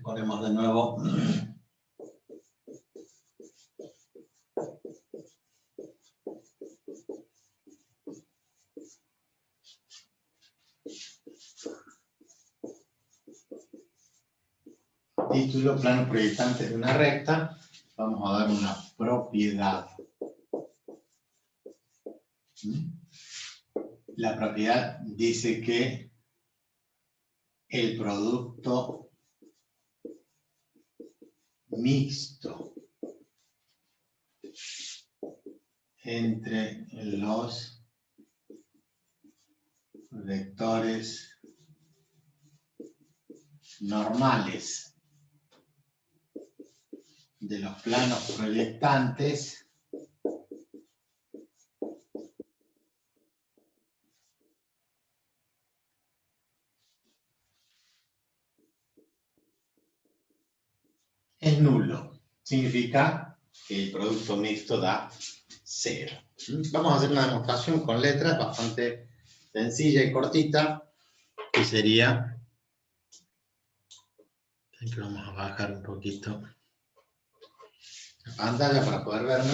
ponemos de nuevo. Título, plano proyectante de una recta. Vamos a dar una propiedad. La propiedad dice que el producto mixto entre los vectores normales de los planos proyectantes es nulo. Significa que el producto mixto da 0. Vamos a hacer una demostración con letras bastante sencilla y cortita, que sería... Aquí vamos a bajar un poquito la pantalla para poder verme.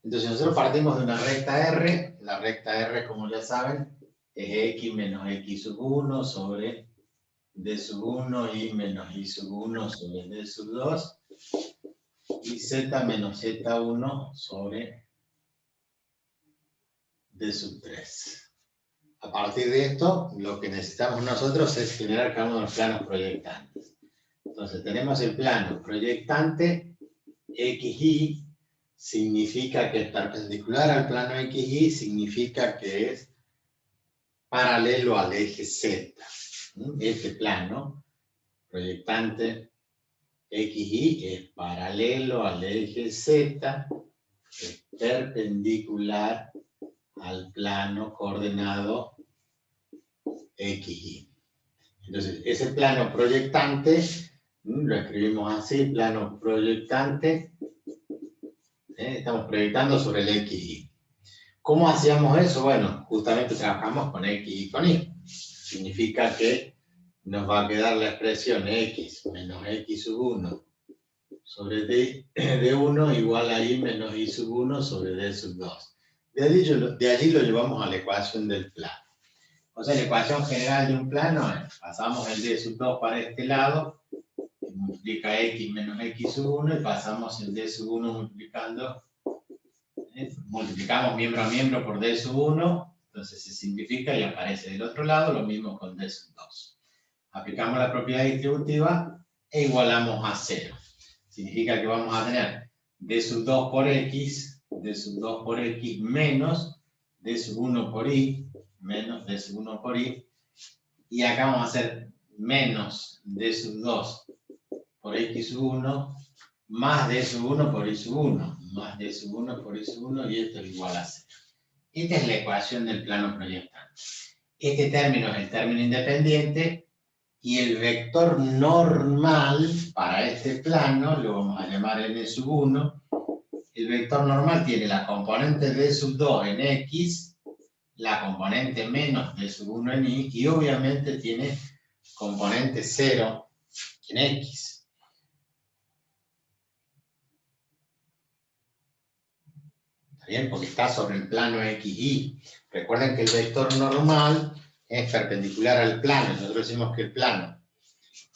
Entonces nosotros partimos de una recta R. La recta R, como ya saben, es x menos x sub 1 sobre d sub 1 y menos y sub 1 sobre d sub 2 y z menos z1 sobre d sub 3. A partir de esto, lo que necesitamos nosotros es generar cada uno de los planos proyectantes. Entonces tenemos el plano proyectante XY, significa que es perpendicular al plano XY, significa que es paralelo al eje Z. Este plano proyectante XY es paralelo al eje Z, es perpendicular al plano coordenado XY. Entonces, ese plano proyectante, lo escribimos así, plano proyectante, estamos proyectando sobre el XY. ¿Cómo hacíamos eso? Bueno, justamente trabajamos con X y con Y. Significa que nos va a quedar la expresión X menos X sub 1 sobre D1 igual a Y menos Y sub 1 sobre D sub 2. De allí lo llevamos a la ecuación del plano. O sea, la ecuación general de un plano es, pasamos el D sub 2 para este lado, que multiplica X menos X sub 1, y pasamos el D sub 1 multiplicando, multiplicamos miembro a miembro por D sub 1, entonces se simplifica y aparece del otro lado, lo mismo con D sub 2. Aplicamos la propiedad distributiva e igualamos a 0. Significa que vamos a tener D sub 2 por X, D sub 2 por X menos D sub 1 por Y, menos D sub 1 por Y, y acá vamos a hacer menos D sub 2 por X sub 1, más D sub 1 por Y sub 1, más D sub 1 por Y sub 1, y esto es igual a 0. Esta es la ecuación del plano proyectante. Este término es el término independiente, y el vector normal para este plano, lo vamos a llamar n sub 1, el vector normal tiene la componente d sub 2 en x, la componente menos d sub 1 en y, y obviamente tiene componente 0 en x. ¿Está bien? Porque está sobre el plano xy. Recuerden que el vector normal es perpendicular al plano. Nosotros decimos que el plano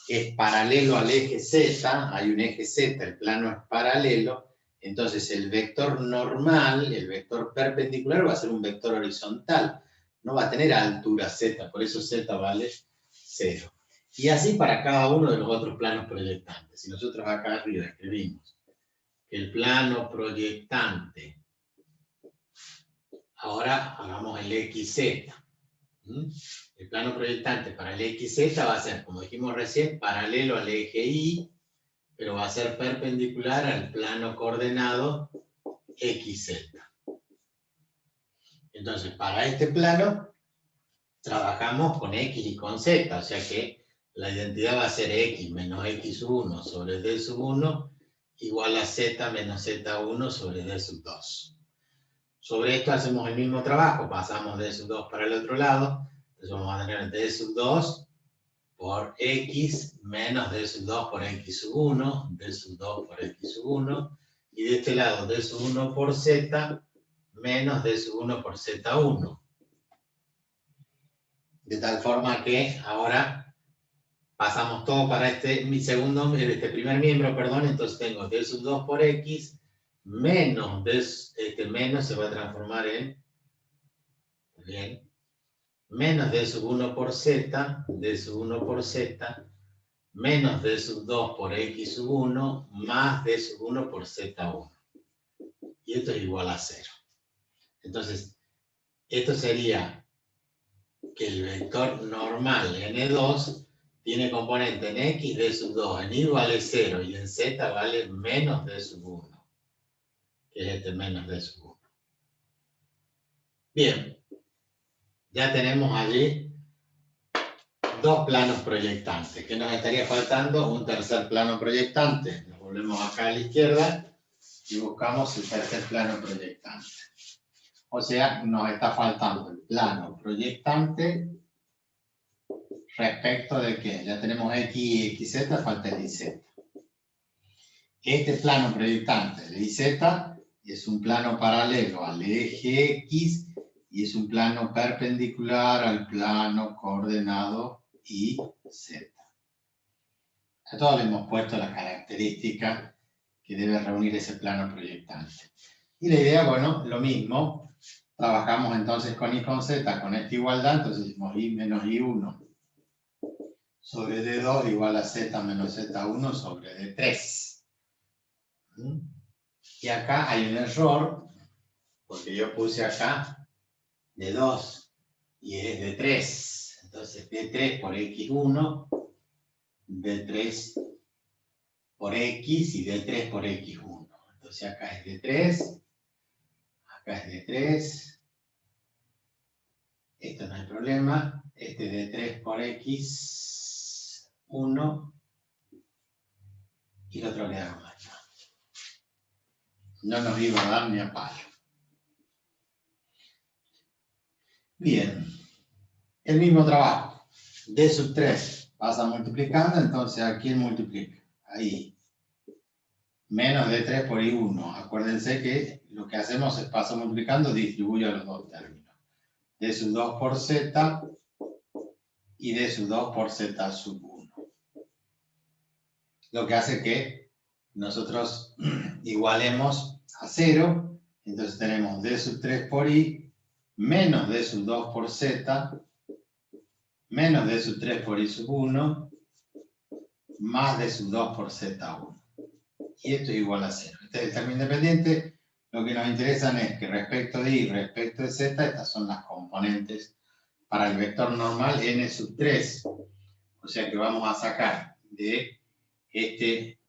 es paralelo al eje Z, hay un eje Z, el plano es paralelo, entonces el vector normal, el vector perpendicular va a ser un vector horizontal, no va a tener altura Z, por eso Z vale 0. Y así para cada uno de los otros planos proyectantes. Si nosotros acá arriba escribimos que el plano proyectante, ahora hagamos el XZ. El plano proyectante para el XZ va a ser, como dijimos recién, paralelo al eje Y, pero va a ser perpendicular al plano coordenado XZ. Entonces, para este plano, trabajamos con X y con Z, o sea que la identidad va a ser X menos X sub 1 sobre D sub 1 igual a Z menos Z1 sobre D sub 2. Sobre esto hacemos el mismo trabajo, pasamos D sub 2 para el otro lado, entonces vamos a tener D sub 2 por x menos d sub 2 por x sub 1, d sub 2 por x sub 1, y de este lado d sub 1 por z menos d sub 1 por z1. De tal forma que ahora pasamos todo para este primer miembro, perdón, entonces tengo d sub 2 por x menos, este menos se va a transformar en, bien, menos d sub 1 por z, d sub 1 por z, menos d sub 2 por x sub 1, más d sub 1 por z1. Y esto es igual a 0. Entonces, esto sería que el vector normal n2 tiene componente en x d sub 2, en y vale 0 y en z vale menos d sub 1, que es este menos d sub 1. Bien, ya tenemos allí dos planos proyectantes. ¿Qué nos estaría faltando? Un tercer plano proyectante. Nos volvemos acá a la izquierda y buscamos el tercer plano proyectante. O sea, nos está faltando el plano proyectante respecto de qué. Ya tenemos x y xz, falta el yz. Este plano proyectante de yz es un plano paralelo al eje x y es un plano perpendicular al plano coordenado y z. A todos le hemos puesto la característica que debe reunir ese plano proyectante. Y la idea, bueno, lo mismo. Trabajamos entonces con y con z, con esta igualdad, entonces decimos y menos y1 sobre d2 igual a z menos z1 sobre d3. Y acá hay un error, porque yo puse acá d2 y es d3. Entonces d3 por x1, d3 por x y d3 por x1. Entonces acá es d3, acá es d3, esto no hay problema, este d3 por x1 y el otro le hago acá. No nos iba a dar ni a palo. Bien, el mismo trabajo, d sub 3 pasa multiplicando, entonces ¿a quién multiplica? Ahí. Menos d3 por y1. Acuérdense que lo que hacemos es paso multiplicando, distribuyo los dos términos. D sub 2 por z y d sub 2 por z sub 1. Lo que hace que nosotros igualemos a 0. Entonces tenemos d sub 3 por y menos d sub 2 por z menos d sub 3 por y sub 1 más d sub 2 por z1. Y esto es igual a 0. Este es el término independiente. Lo que nos interesa es que respecto de y y respecto de z, estas son las componentes para el vector normal n sub 3. O sea que vamos a sacar de este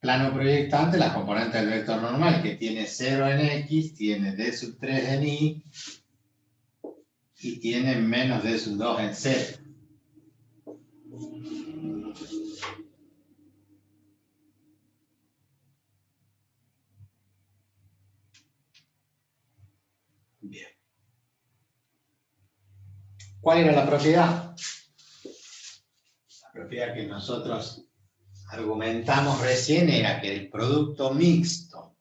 plano proyectante la componente del vector normal, que tiene 0 en x, tiene d sub 3 en y tiene menos d sub 2 en z. Bien. ¿Cuál era la propiedad? La propiedad que nosotros argumentamos recién era que el producto mixto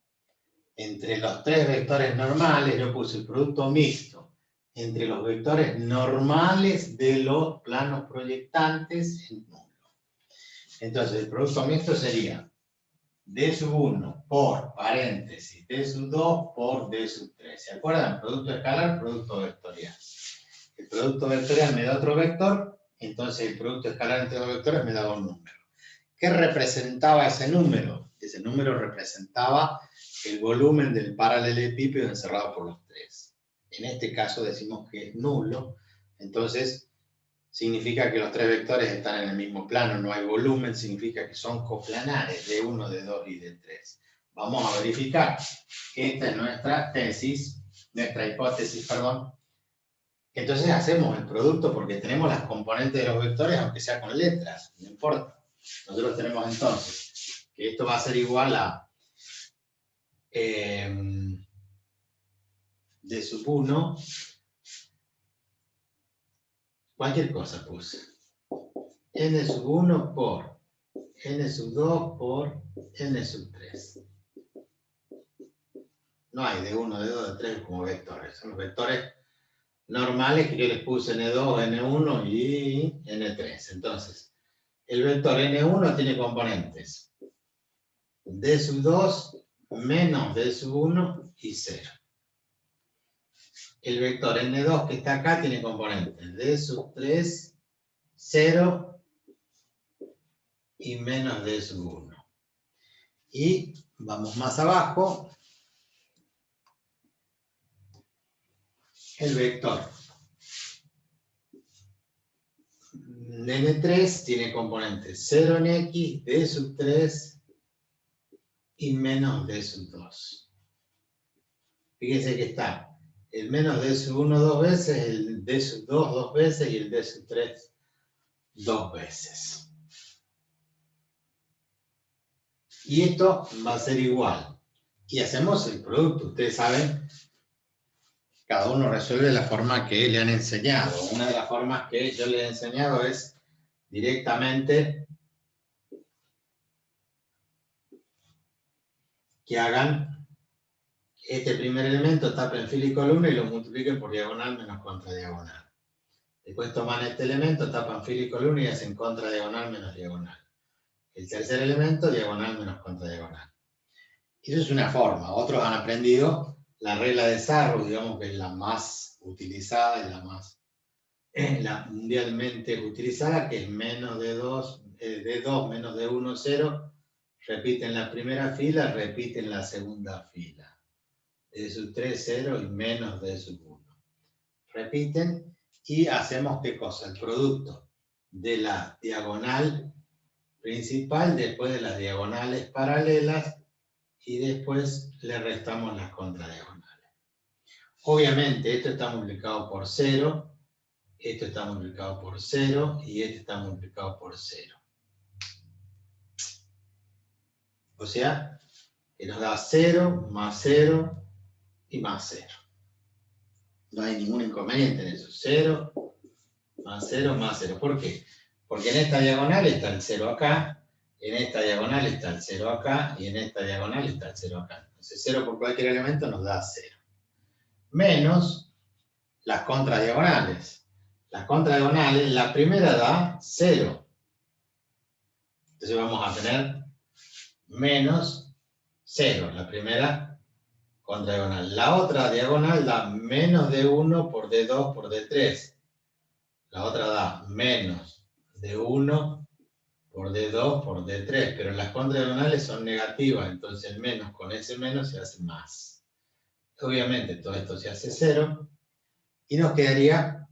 entre los tres vectores normales, yo puse el producto mixto entre los vectores normales de los planos proyectantes es nulo. Entonces, el producto mixto sería d sub 1 por paréntesis d sub 2 por d sub 3. ¿Se acuerdan? Producto escalar, producto vectorial. El producto vectorial me da otro vector, entonces el producto escalar entre dos vectores me da un número. ¿Qué representaba ese número? Ese número representaba el volumen del paralelepípedo encerrado por los tres. En este caso decimos que es nulo, entonces significa que los tres vectores están en el mismo plano, no hay volumen, significa que son coplanares, D1, D2 y D3. Vamos a verificar. Esta es nuestra tesis, nuestra hipótesis, perdón. Entonces hacemos el producto porque tenemos las componentes de los vectores, aunque sea con letras, no importa. Nosotros tenemos entonces que esto va a ser igual a d sub 1, cualquier cosa puse. n sub 1 por n sub 2 por n sub 3. No hay de 1, de 2, de 3 como vectores. Son los vectores normales que yo les puse n2, n1 y n3. Entonces, el vector n1 tiene componentes d sub 2 menos d sub 1 y 0. El vector n2 que está acá tiene componentes d sub 3, 0 y menos d sub 1. Y vamos más abajo. El vector n3 tiene componentes 0 en x, d sub 3 y menos d sub 2. Fíjense que está el menos d sub 1 dos veces, el d sub 2 dos veces y el d sub 3 dos veces. Y esto va a ser igual. Y hacemos el producto. Ustedes saben, cada uno resuelve de la forma que le han enseñado. Una de las formas que yo les he enseñado es directamente que hagan este primer elemento, tapen fila y columna y lo multipliquen por diagonal menos contra diagonal. Después toman este elemento, tapan fila y columna y hacen contra diagonal menos diagonal. El tercer elemento, diagonal menos contra diagonal. Y eso es una forma. Otros han aprendido la regla de Sarrus, digamos que es la más utilizada y la mundialmente utilizada, que es menos de 2 menos de 1, 0. Repiten la primera fila, repiten la segunda fila. D sub 3, 0 y menos D sub 1. Repiten y hacemos ¿qué cosa? El producto de la diagonal principal después de las diagonales paralelas y después le restamos las contradiagonales. Obviamente esto está multiplicado por 0, esto está multiplicado por 0 y este está multiplicado por 0. O sea, que nos da 0 más 0 y más 0. No hay ningún inconveniente en eso. 0 más 0 más 0. ¿Por qué? Porque en esta diagonal está el 0 acá, en esta diagonal está el 0 acá y en esta diagonal está el 0 acá. Entonces 0 por cualquier elemento nos da 0. Menos las contradiagonales. Las contradiagonales, la primera da 0. Entonces vamos a tener menos 0, la primera contradiagonal. La otra diagonal da menos d1 por d2 por d3. La otra da menos d1 por d2 por d3, pero las contradiagonales son negativas, entonces el menos con ese menos se hace más. Obviamente todo esto se hace 0 y nos quedaría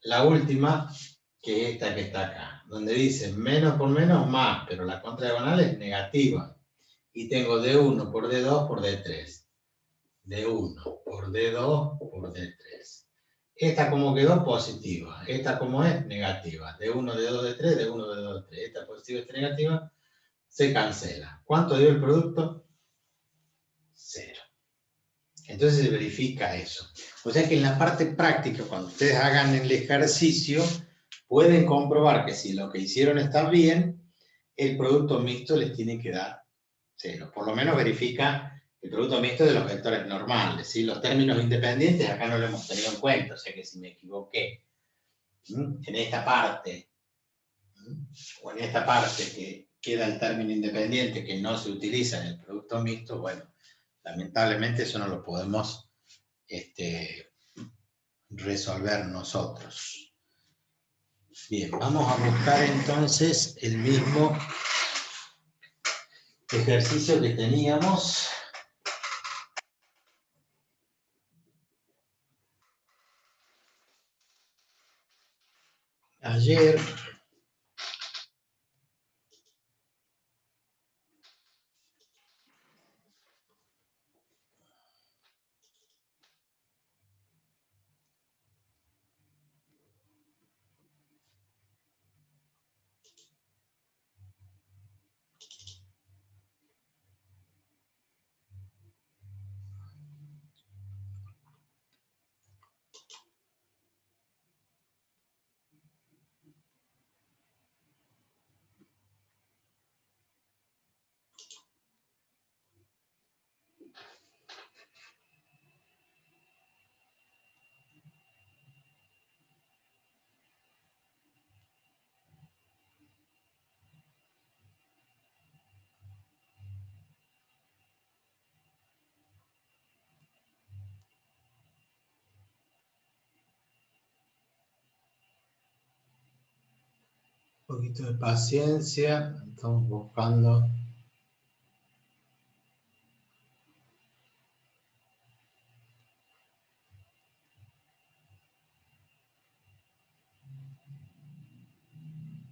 la última, que es esta que está acá, donde dice menos por menos más, pero la contradiagonal es negativa. Y tengo d1 por d2 por d3. d1 por d2 por d3. Esta como quedó positiva, esta como es negativa. d1, d2, d3, d1, d2, d3. Esta positiva, esta negativa, se cancela. ¿Cuánto dio el producto? 0. Entonces se verifica eso. O sea que en la parte práctica, cuando ustedes hagan el ejercicio, pueden comprobar que si lo que hicieron está bien, el producto mixto les tiene que dar 0. Por lo menos verifica el producto mixto de los vectores normales. ¿Sí? Los términos independientes acá no lo hemos tenido en cuenta, o sea que si me equivoqué en esta parte, o en esta parte que queda el término independiente que no se utiliza en el producto mixto, bueno, lamentablemente eso no lo podemos resolver nosotros. Bien, vamos a buscar entonces el mismo ejercicio que teníamos ayer. poquito de paciencia, estamos buscando.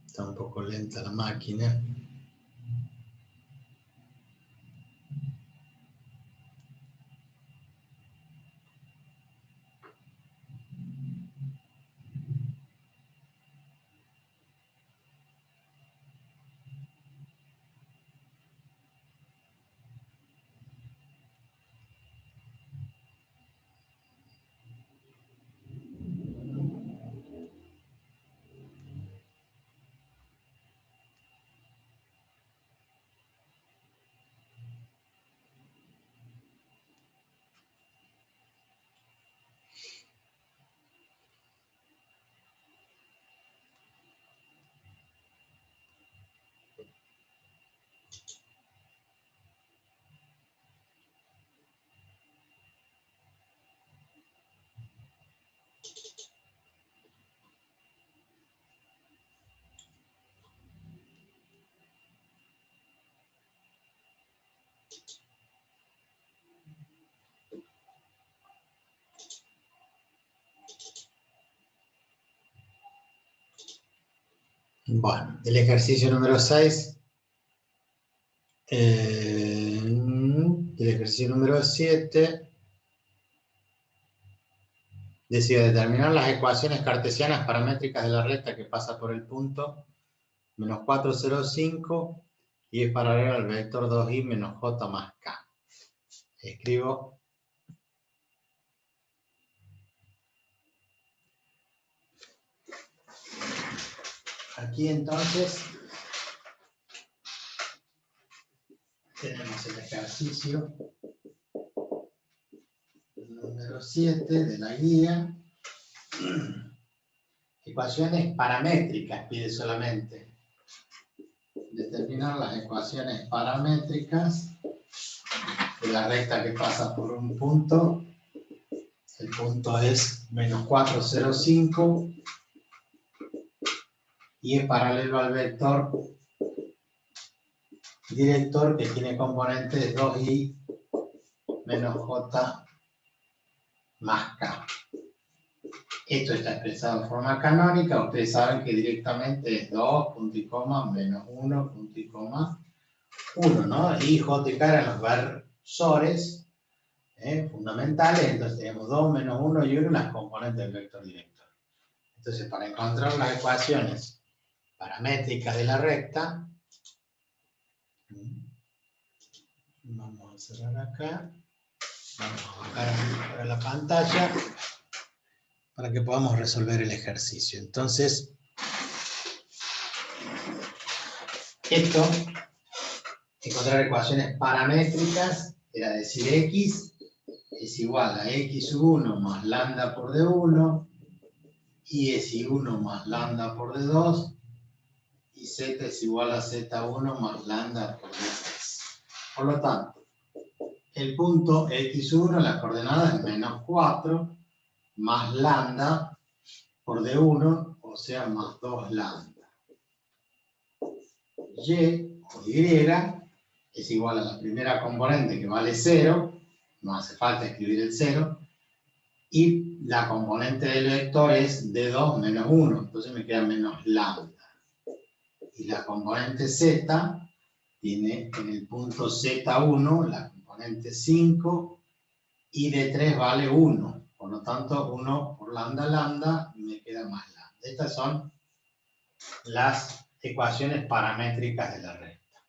Está un poco lenta la máquina. Bueno, el ejercicio número 6. El ejercicio número 7. Decide determinar las ecuaciones cartesianas paramétricas de la recta que pasa por el punto menos 4, 0, 5 y es paralela al vector 2i menos j más k. Escribo aquí entonces tenemos el ejercicio número 7 de la guía. Ecuaciones paramétricas pide solamente. Determinar las ecuaciones paramétricas de la recta que pasa por un punto. El punto es menos 4, 0, 5 y es paralelo al vector director que tiene componentes 2i menos j más k. Esto está expresado en forma canónica. Ustedes saben que directamente es 2, punto y coma, menos 1, punto y coma, 1, ¿no? Y j y k eran los versores fundamentales. Entonces tenemos 2, menos 1 y 1, las componentes del vector director. Entonces, para encontrar las ecuaciones paramétricas de la recta, vamos a cerrar acá. Vamos a bajar para la pantalla para que podamos resolver el ejercicio. Entonces, esto, encontrar ecuaciones paramétricas, era decir x es igual a x1 más lambda por d1, y es igual más lambda por d2, y z es igual a z1 más lambda por d3. Por lo tanto, el punto x1, la coordenada es menos 4, más lambda por d1, o sea, más 2 lambda. Y o y es igual a la primera componente que vale 0, no hace falta escribir el 0, y la componente del vector es d2 menos 1, entonces me queda menos lambda. Y la componente z tiene en el punto z1 la componente 5 y d3 vale 1. Por lo tanto, 1 por lambda lambda me queda más lambda. Estas son las ecuaciones paramétricas de la recta.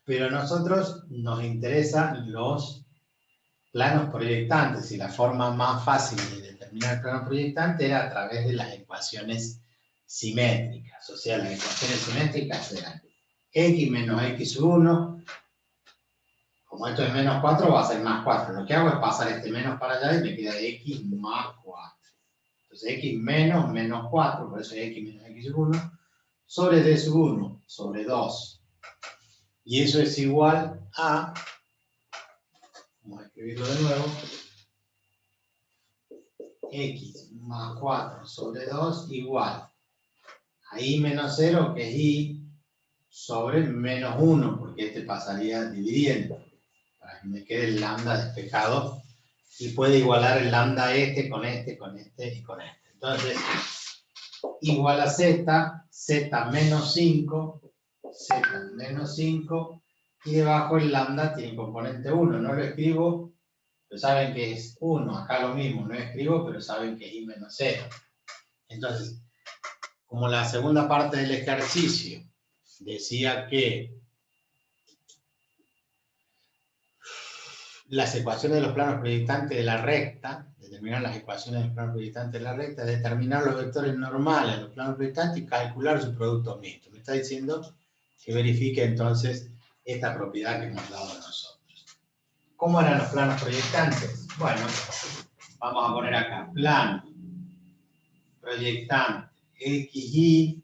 Pero a nosotros nos interesan los planos proyectantes y la forma más fácil de determinar el plano proyectante era a través de las ecuaciones simétricas. O sea, las ecuaciones simétricas eran x menos x1, como esto es menos 4 va a ser más 4. Lo que hago es pasar este menos para allá y me queda x más 4. Entonces x menos menos 4, por eso es x menos x1, sobre d1 sobre 2. Y eso es igual a, vamos a escribirlo de nuevo, x más 4 sobre 2 igual a I menos 0, que es I, sobre menos 1, porque este pasaría dividiendo, para que me quede el lambda despejado, y puede igualar el lambda este con este, con este y con este. Entonces, igual a z, z menos 5, z menos 5, y debajo el lambda tiene componente 1. No lo escribo, pero saben que es 1. Acá lo mismo, no escribo, pero saben que es I menos 0. Entonces, como la segunda parte del ejercicio decía que las ecuaciones de los planos proyectantes de la recta, determinar las ecuaciones de los planos proyectantes de la recta, determinar los vectores normales de los planos proyectantes y calcular su producto mixto. Me está diciendo que verifique entonces esta propiedad que hemos dado nosotros. ¿Cómo eran los planos proyectantes? Bueno, vamos a poner acá, plano proyectante XY.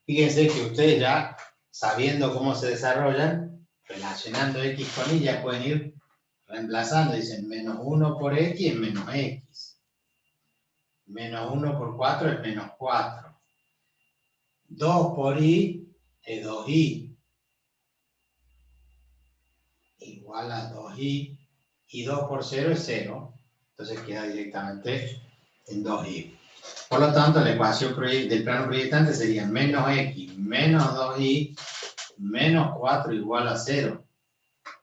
Fíjense que ustedes ya, sabiendo cómo se desarrollan, relacionando X con Y, ya pueden ir reemplazando. Dicen menos 1 por X es menos X. Menos 1 por 4 es menos 4. 2 por Y es 2Y. Igual a 2Y. Y 2 por 0 es 0. Entonces queda directamente en 2Y. Por lo tanto, la ecuación del plano proyectante sería menos X menos 2Y menos 4 igual a 0.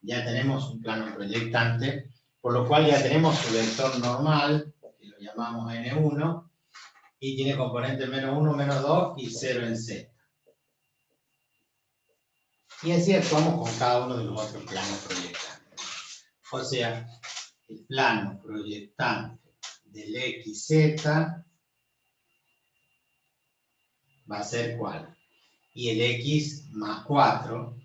Ya tenemos un plano proyectante, por lo cual ya tenemos su vector normal, que lo llamamos N1, y tiene componentes menos 1, menos 2 y 0 en Z. Y así actuamos con cada uno de los otros planos proyectantes. O sea, el plano proyectante del XZ va a ser ¿cuál? Y el X más 4,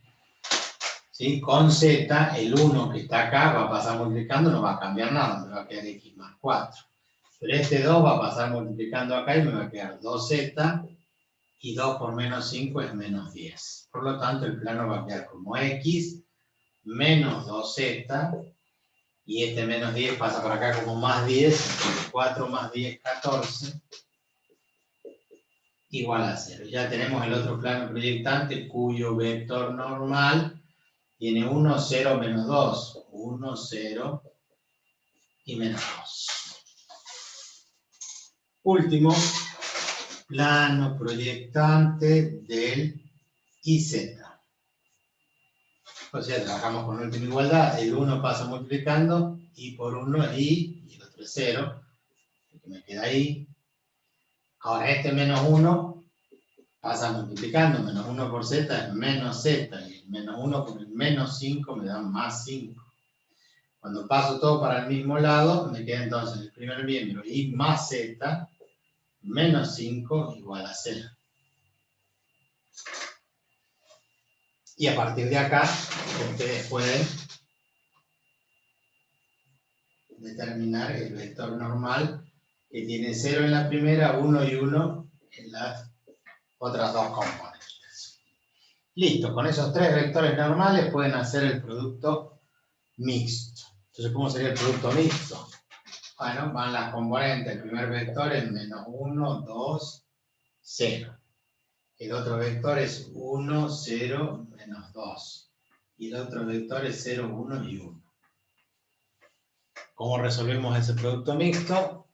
¿sí? Con Z, el 1 que está acá va a pasar multiplicando, no va a cambiar nada, me va a quedar X más 4. Pero este 2 va a pasar multiplicando acá y me va a quedar 2Z, y 2 por menos 5 es menos 10. Por lo tanto, el plano va a quedar como X menos 2Z, y este menos 10 pasa por acá como más 10, entonces 4 más 10, 14, igual a 0. Ya tenemos el otro plano proyectante cuyo vector normal tiene 1, 0, menos 2. 1, 0 y menos 2. Último, plano proyectante del IZ. O sea, trabajamos con última igualdad. El 1 pasa multiplicando, y por 1 es y el otro es 0. El que me queda ahí. Ahora este menos 1 pasa multiplicando. Menos 1 por z es menos z. Y el menos 1 por el menos 5 me da más 5. Cuando paso todo para el mismo lado, me queda entonces el primer miembro y más z menos 5 igual a 0. Y a partir de acá, ustedes pueden determinar el vector normal que tiene 0 en la primera, 1 y 1 en las otras dos componentes. Listo, con esos tres vectores normales pueden hacer el producto mixto. Entonces, ¿cómo sería el producto mixto? Bueno, van las componentes. El primer vector es menos 1, 2, 0. El otro vector es 1, 0, menos 2. Y el otro vector es 0, 1 y 1. ¿Cómo resolvemos ese producto mixto?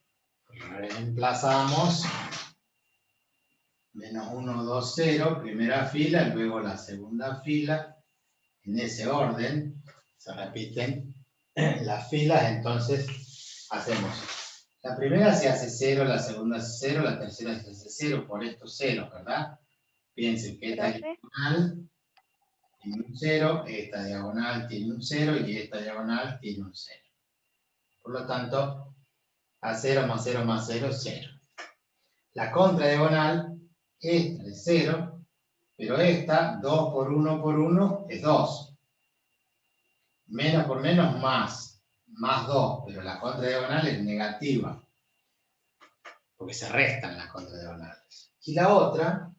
Reemplazamos menos 1, 2, 0, primera fila, luego la segunda fila, en ese orden, se repiten las filas, entonces hacemos, la primera se hace 0, la segunda hace 0, la tercera se hace 0, por estos ceros, ¿verdad? Piensen que esta diagonal tiene un 0, esta diagonal tiene un 0 y esta diagonal tiene un 0. Por lo tanto, a 0 más 0 más 0, 0. La contradiagonal, esta es 0, pero esta, 2 por 1 por 1, es 2. Menos por menos, más 2, pero la contradiagonal es negativa, porque se restan las contradiagonales. Y la otra,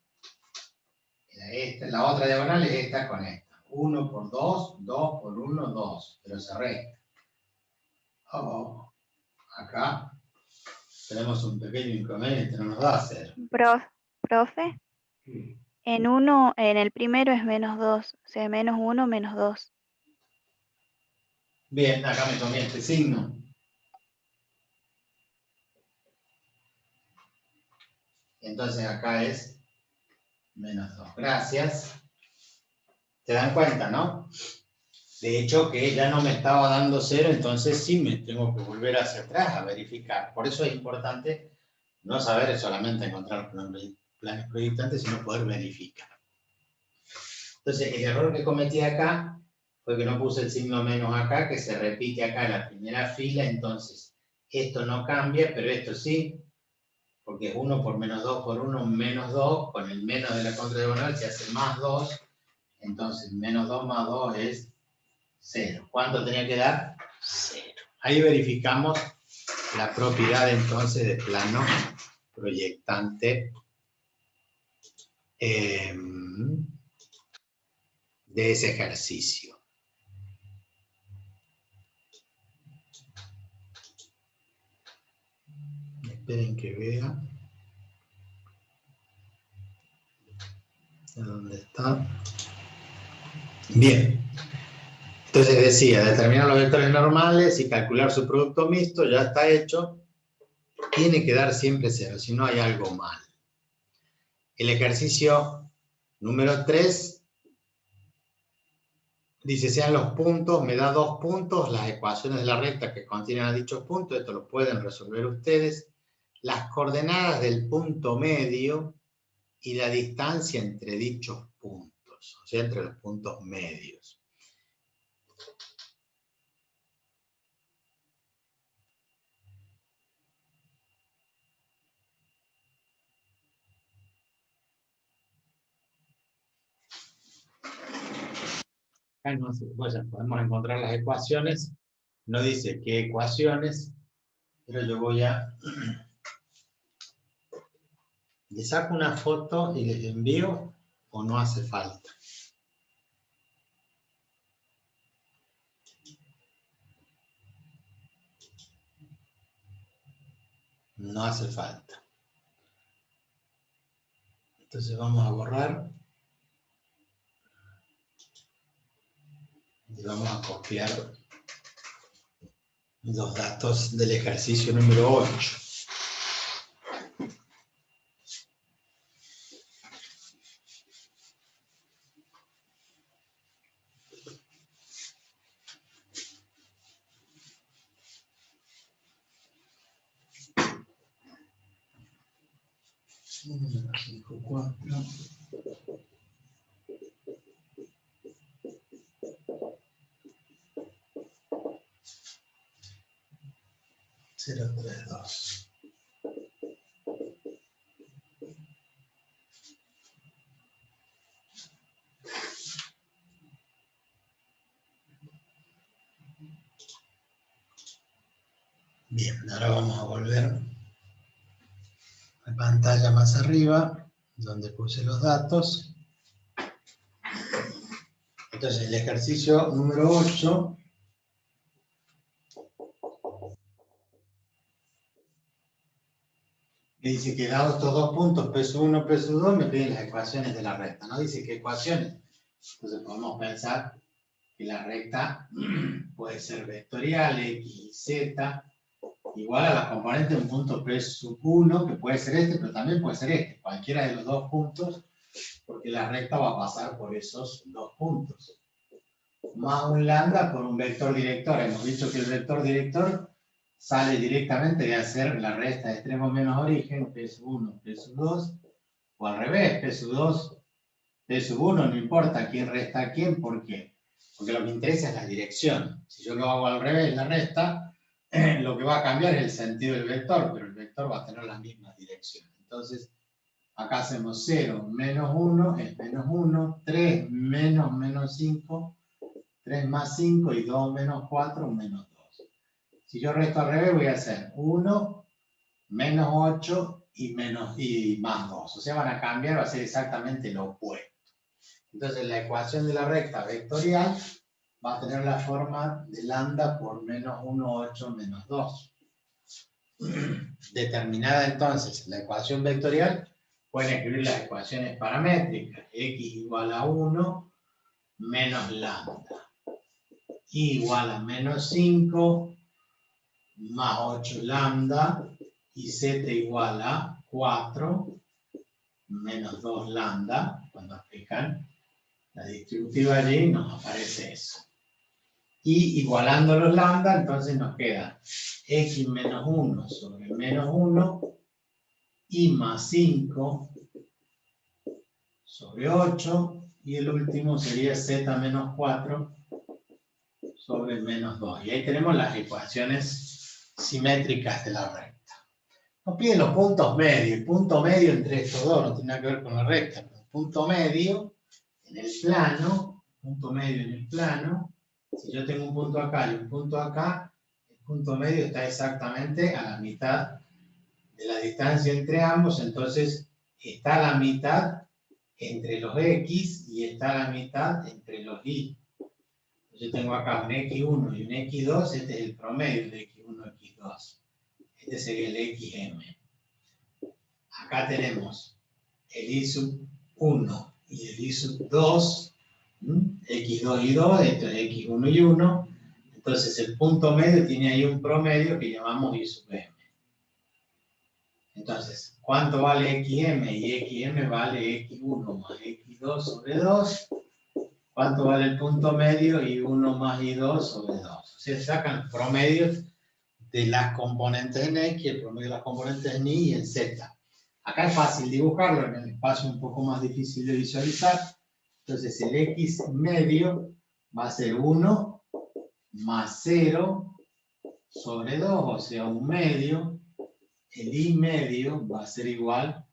la otra diagonal es esta con esta. 1 por 2, 2 por 1, 2, pero se resta. Acá tenemos un pequeño inconveniente, no nos da 0. Profe, En el primero es -2, o sea, -1, -2. Bien, acá me tomé este signo. Entonces acá es -2. Gracias. ¿Se dan cuenta, no? De hecho, que ya no me estaba dando 0, entonces sí me tengo que volver hacia atrás a verificar. Por eso es importante no saber solamente encontrar planes proyectantes, sino poder verificar. Entonces, el error que cometí acá fue que no puse el signo menos acá, que se repite acá en la primera fila, entonces esto no cambia, pero esto sí, porque es 1 por -2 por 1, -2, con el menos de la contradiagonal se hace +2, entonces -2 más 2 es 0. ¿Cuánto tenía que dar? 0. Ahí verificamos la propiedad entonces de plano proyectante de ese ejercicio. Esperen que vea. ¿A dónde está? Bien. Entonces decía, determinar los vectores normales y calcular su producto mixto, ya está hecho. Tiene que dar siempre 0, si no hay algo mal. El ejercicio número 3 dice, sean los puntos, me da 2 puntos, las ecuaciones de la recta que contienen a dichos puntos, esto lo pueden resolver ustedes, las coordenadas del punto medio y la distancia entre dichos puntos, o sea, entre los puntos medios. Acá no se, bueno, podemos encontrar las ecuaciones, no dice qué ecuaciones, pero yo voy a... ¿Le saco una foto y les envío o no hace falta? No hace falta. Entonces vamos a borrar y vamos a copiar los datos del ejercicio número 8. Número 5.4. (032). Bien, ahora vamos a volver a pantalla más arriba, donde puse los datos. Entonces, el ejercicio número 8 me dice que dados estos dos puntos, P1, P2, me piden las ecuaciones de la recta. No dice qué ecuaciones. Entonces podemos pensar que la recta puede ser vectorial, X y Z, igual a las componentes de un punto P1, que puede ser este, pero también puede ser este, cualquiera de los dos puntos, porque la recta va a pasar por esos dos puntos. Más un lambda por un vector director. Hemos dicho que el vector director sale directamente de hacer la resta de extremo menos origen, P1, P2, o al revés, P2, P1, no importa quién resta a quién, ¿por qué? Porque lo que interesa es la dirección. Si yo lo hago al revés, la resta, lo que va a cambiar es el sentido del vector, pero el vector va a tener la misma dirección. Entonces, acá hacemos 0 menos 1 es menos 1, 3 menos menos 5, 3 más 5 y 2 menos 4, menos 2. Si yo resto al revés, voy a hacer 1 menos 8 y más 2. O sea, van a cambiar, va a ser exactamente lo opuesto. Entonces, la ecuación de la recta vectorial va a tener la forma de lambda por menos 1, 8, menos 2. Determinada entonces la ecuación vectorial, pueden escribir las ecuaciones paramétricas. X igual a 1 menos lambda. Y igual a menos 5 más 8 lambda. Y z igual a 4 menos 2 lambda. Cuando aplican la distributiva allí nos aparece eso. Y igualando los lambda, entonces nos queda x menos 1 sobre menos 1 y más 5 sobre 8, y el último sería z menos 4 sobre menos 2. Y ahí tenemos las ecuaciones simétricas de la recta. Nos piden los puntos medios. El punto medio entre estos dos no tiene nada que ver con la recta, pero el punto medio en el plano, punto medio en el plano, si yo tengo un punto acá y un punto acá, el punto medio está exactamente a la mitad de la distancia entre ambos, entonces está a la mitad entre los x y está a la mitad entre los y. Yo tengo acá un x1 y un x2, este es el promedio de x1 y x2. Este sería el xm. Acá tenemos el i sub 1 y el i sub 2, x2 y 2, esto es x1 y 1. Entonces el punto medio tiene ahí un promedio que llamamos i sub m. Entonces, ¿cuánto vale xm? Y xm vale x1 más x2 sobre 2. ¿Cuánto vale el punto medio? Y1 más y2 sobre 2. O sea, sacan los promedios de las componentes en x, el promedio de las componentes en y y en z. Acá es fácil dibujarlo, en el espacio un poco más difícil de visualizar. Entonces, el x medio va a ser 1 más 0 sobre 2, o sea, un medio. El i medio va a ser igual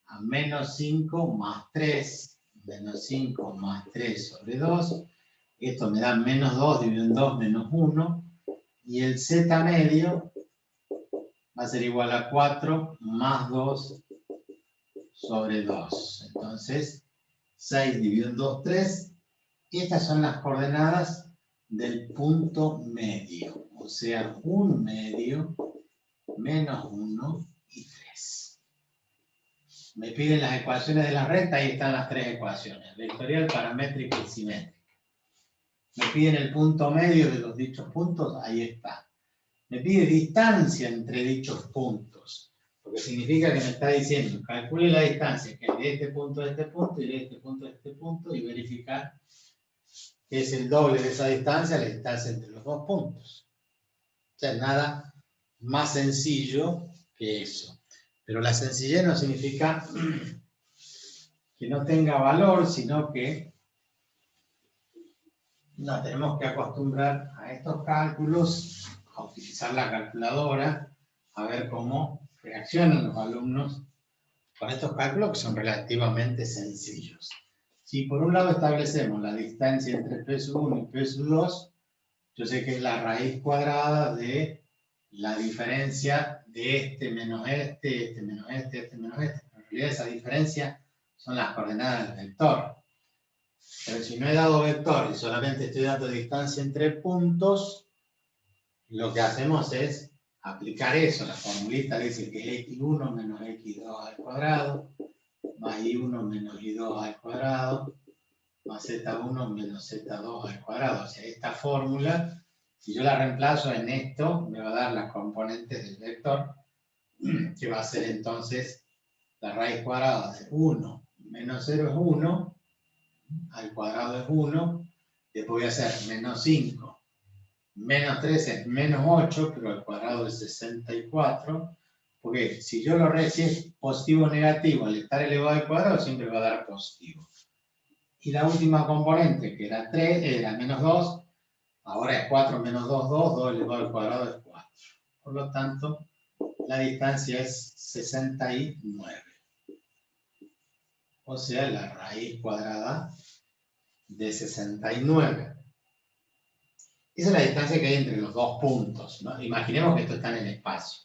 a menos 5 más 3, menos 5 más 3 sobre 2. Esto me da menos 2 dividido en 2 menos 1. Y el z medio va a ser igual a 4 más 2 sobre 2. Entonces, 6 dividido en 2, 3. Y estas son las coordenadas del punto medio. O sea, un medio menos 1 y 3. Me piden las ecuaciones de la recta, ahí están las tres ecuaciones, vectorial, paramétrica y simétrica. Me piden el punto medio de los dichos puntos, ahí está. Me pide distancia entre dichos puntos, porque significa que me está diciendo, calcule la distancia que es de este punto a este punto y de este punto a este punto y verificar que es el doble de esa distancia, la distancia entre los dos puntos. O sea, nada más sencillo que eso. Pero la sencillez no significa que no tenga valor, sino que nos tenemos que acostumbrar a estos cálculos, a utilizar la calculadora, a ver cómo reaccionan los alumnos con estos cálculos que son relativamente sencillos. Si por un lado establecemos la distancia entre P sub 1 y P sub 2, yo sé que es la raíz cuadrada de la diferencia de este menos este, este menos este, este menos este. En realidad esa diferencia son las coordenadas del vector. Pero si no he dado vector y solamente estoy dando distancia entre puntos, lo que hacemos es aplicar eso. La formulita dice que es x1 menos x2 al cuadrado, más y1 menos y2 al cuadrado, más z1 menos z2 al cuadrado. O sea, esta fórmula, si yo la reemplazo en esto, me va a dar las componentes del vector, que va a ser entonces la raíz cuadrada de 1 menos 0 es 1, al cuadrado es 1, después voy a hacer menos 5, menos 3 es menos 8, pero al cuadrado es 64, porque si yo lo si es positivo o negativo al estar elevado al cuadrado, siempre va a dar positivo. Y la última componente, que era 3, era menos 2, ahora es 4 menos 2, 2, 2 elevado al cuadrado es 4. Por lo tanto, la distancia es 69. O sea, la raíz cuadrada de 69. Esa es la distancia que hay entre los dos puntos, ¿no? Imaginemos que esto está en el espacio.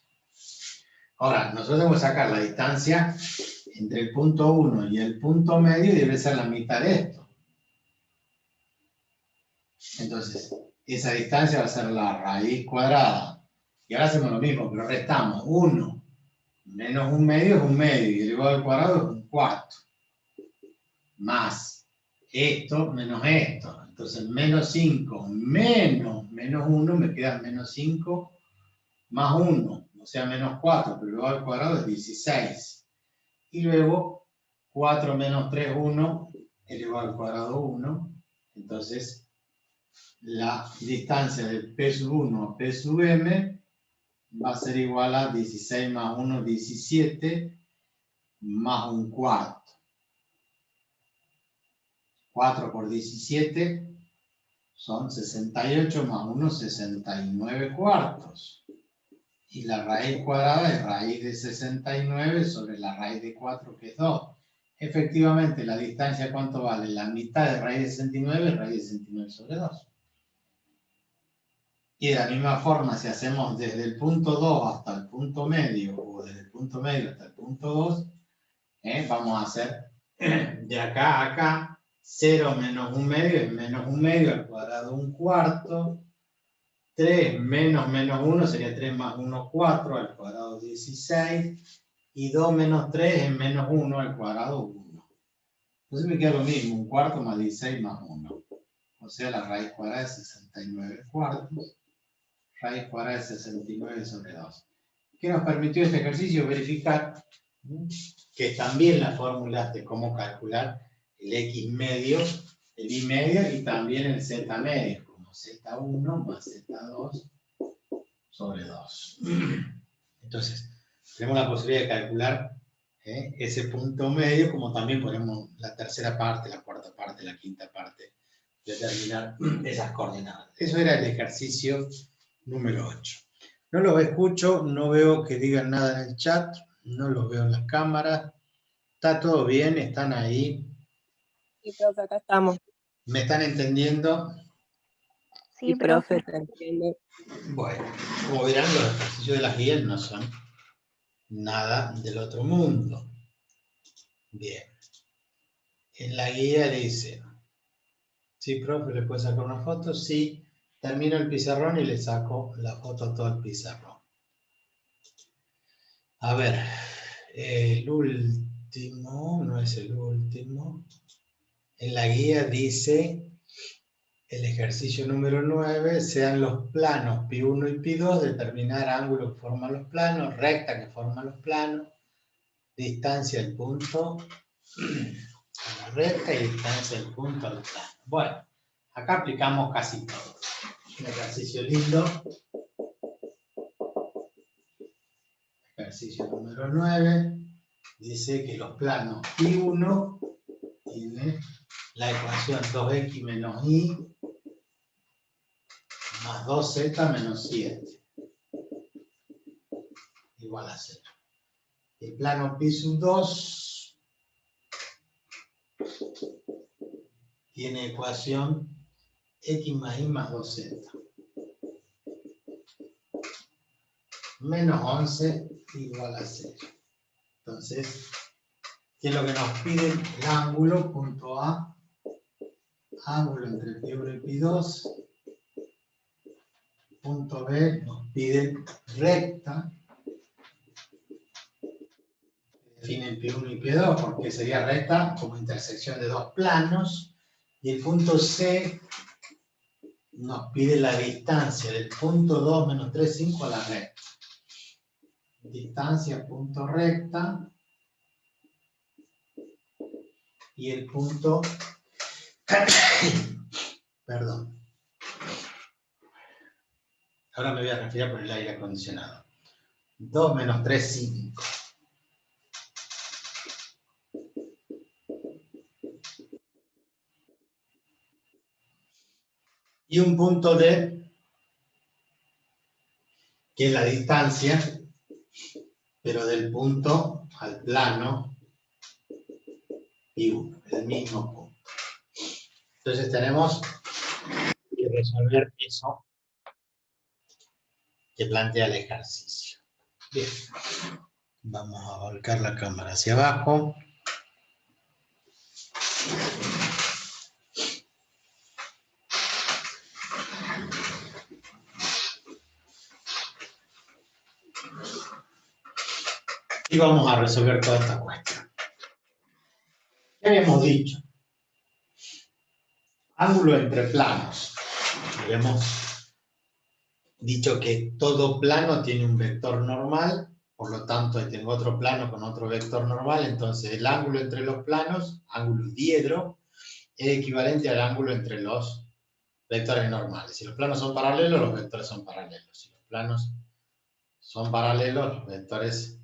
Ahora, nosotros tenemos que sacar la distancia entre el punto 1 y el punto medio y debe ser la mitad de esto. Entonces, esa distancia va a ser la raíz cuadrada. Y ahora hacemos lo mismo, pero restamos 1 Menos un medio es un medio y elevado al cuadrado es un cuarto. Más esto menos esto. Entonces menos 5 menos 1 me queda menos 5 más 1. O sea, menos 4, pero elevado al cuadrado es 16. Y luego 4 menos 3, 1, elevado al cuadrado 1. Entonces la distancia de P sub 1 a P sub M va a ser igual a 16 más 1, 17, más un cuarto. 4 por 17 son 68 más 1, 69 cuartos. Y la raíz cuadrada es raíz de 69 sobre la raíz de 4, que es 2. Efectivamente, la distancia, ¿cuánto vale? La mitad de raíz de 69 es raíz de 69 sobre 2. Y de la misma forma, si hacemos desde el punto 2 hasta el punto medio, o desde el punto medio hasta el punto 2, vamos a hacer de acá a acá, 0 menos un medio es menos un medio al cuadrado un cuarto. 3 menos 1 sería 3 más 1, 4 al cuadrado 16. Y 2 menos 3 es menos 1 al cuadrado 1. Entonces me queda lo mismo, un cuarto más 16 más 1. O sea, la raíz cuadrada es 69 cuartos. Raíz cuadrada es 69 sobre 2. ¿Qué nos permitió este ejercicio? Verificar que también las fórmulas de cómo calcular el x medio, el y medio y también el z medio, como z1 más z2 sobre 2. Entonces, tenemos la posibilidad de calcular ese punto medio, como también ponemos la tercera parte, la cuarta parte, la quinta parte, determinar esas coordenadas. Eso era el ejercicio número 8. No los escucho, no veo que digan nada en el chat, no los veo en las cámaras. ¿Está todo bien? ¿Están ahí? Sí, profe, acá estamos. ¿Me están entendiendo? Sí, profe. Te entiendo. Bueno, como verán, los ejercicios de las guías no son nada del otro mundo. Bien. En la guía dice, ¿sí, profe? ¿Le puede sacar una foto? Sí. Termino el pizarrón y le saco la foto a todo el pizarrón. A ver, el último, no es el último. En la guía dice, el ejercicio número 9, sean los planos pi1 y pi2, determinar ángulos que forman los planos, recta que forman los planos, distancia del punto a la recta y distancia del punto al plano. Bueno, acá aplicamos casi todo. Un ejercicio lindo. Ejercicio número 9. Dice que los planos pi1 tiene la ecuación 2x menos y más 2z menos 7 igual a 0. El plano pi sub 2 tiene ecuación x más y más 2z. Menos 11 igual a 0. Entonces, ¿qué es lo que nos pide? El ángulo, punto A, ángulo entre pi1 y pi2. Punto B nos pide recta. Definen pi1 y pi2 porque sería recta como intersección de dos planos. Y el punto C nos pide la distancia del punto 2 menos 3, 5 a la recta. Distancia punto recta. Y el punto... Perdón. Ahora me voy a referir por el aire acondicionado. 2 menos 3, 5. Y un punto D, que es la distancia, pero del punto al plano pi1, el mismo punto. Entonces tenemos que resolver eso que plantea el ejercicio. Bien, vamos a volcar la cámara hacia abajo. Y vamos a resolver toda esta cuestión. ¿Qué habíamos dicho? Ángulo entre planos. Habíamos dicho que todo plano tiene un vector normal, por lo tanto tengo otro plano con otro vector normal, entonces el ángulo entre los planos, ángulo diedro, es equivalente al ángulo entre los vectores normales. Si los planos son paralelos, los vectores son paralelos. Si los planos son paralelos, los vectores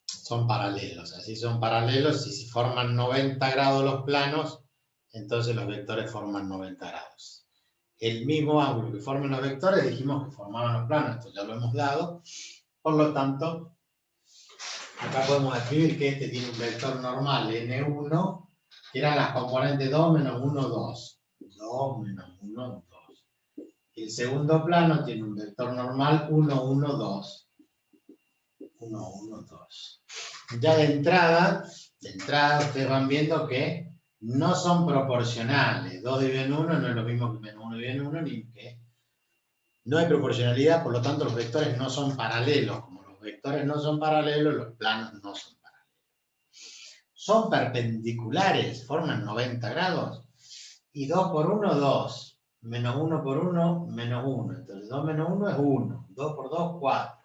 son paralelos. Así son paralelos, y si forman 90 grados los planos, entonces los vectores forman 90 grados. El mismo ángulo que forman los vectores, dijimos que formaban los planos, esto ya lo hemos dado. Por lo tanto, acá podemos escribir que este tiene un vector normal n1, que eran las componentes 2 menos 1, 2. 2 menos 1, 2. El segundo plano tiene un vector normal 1, 1, 2. 1, 1, 2. Ya de entrada ustedes van viendo que no son proporcionales. 2 dividido en 1 no es lo mismo que menos 1 dividido en 1, ni que no hay proporcionalidad, por lo tanto los vectores no son paralelos. Como los vectores no son paralelos, los planos no son paralelos. Son perpendiculares, forman 90 grados. Y 2 por 1, 2. Menos 1 por 1, menos 1. Entonces 2 menos 1 es 1. 2 por 2, 4.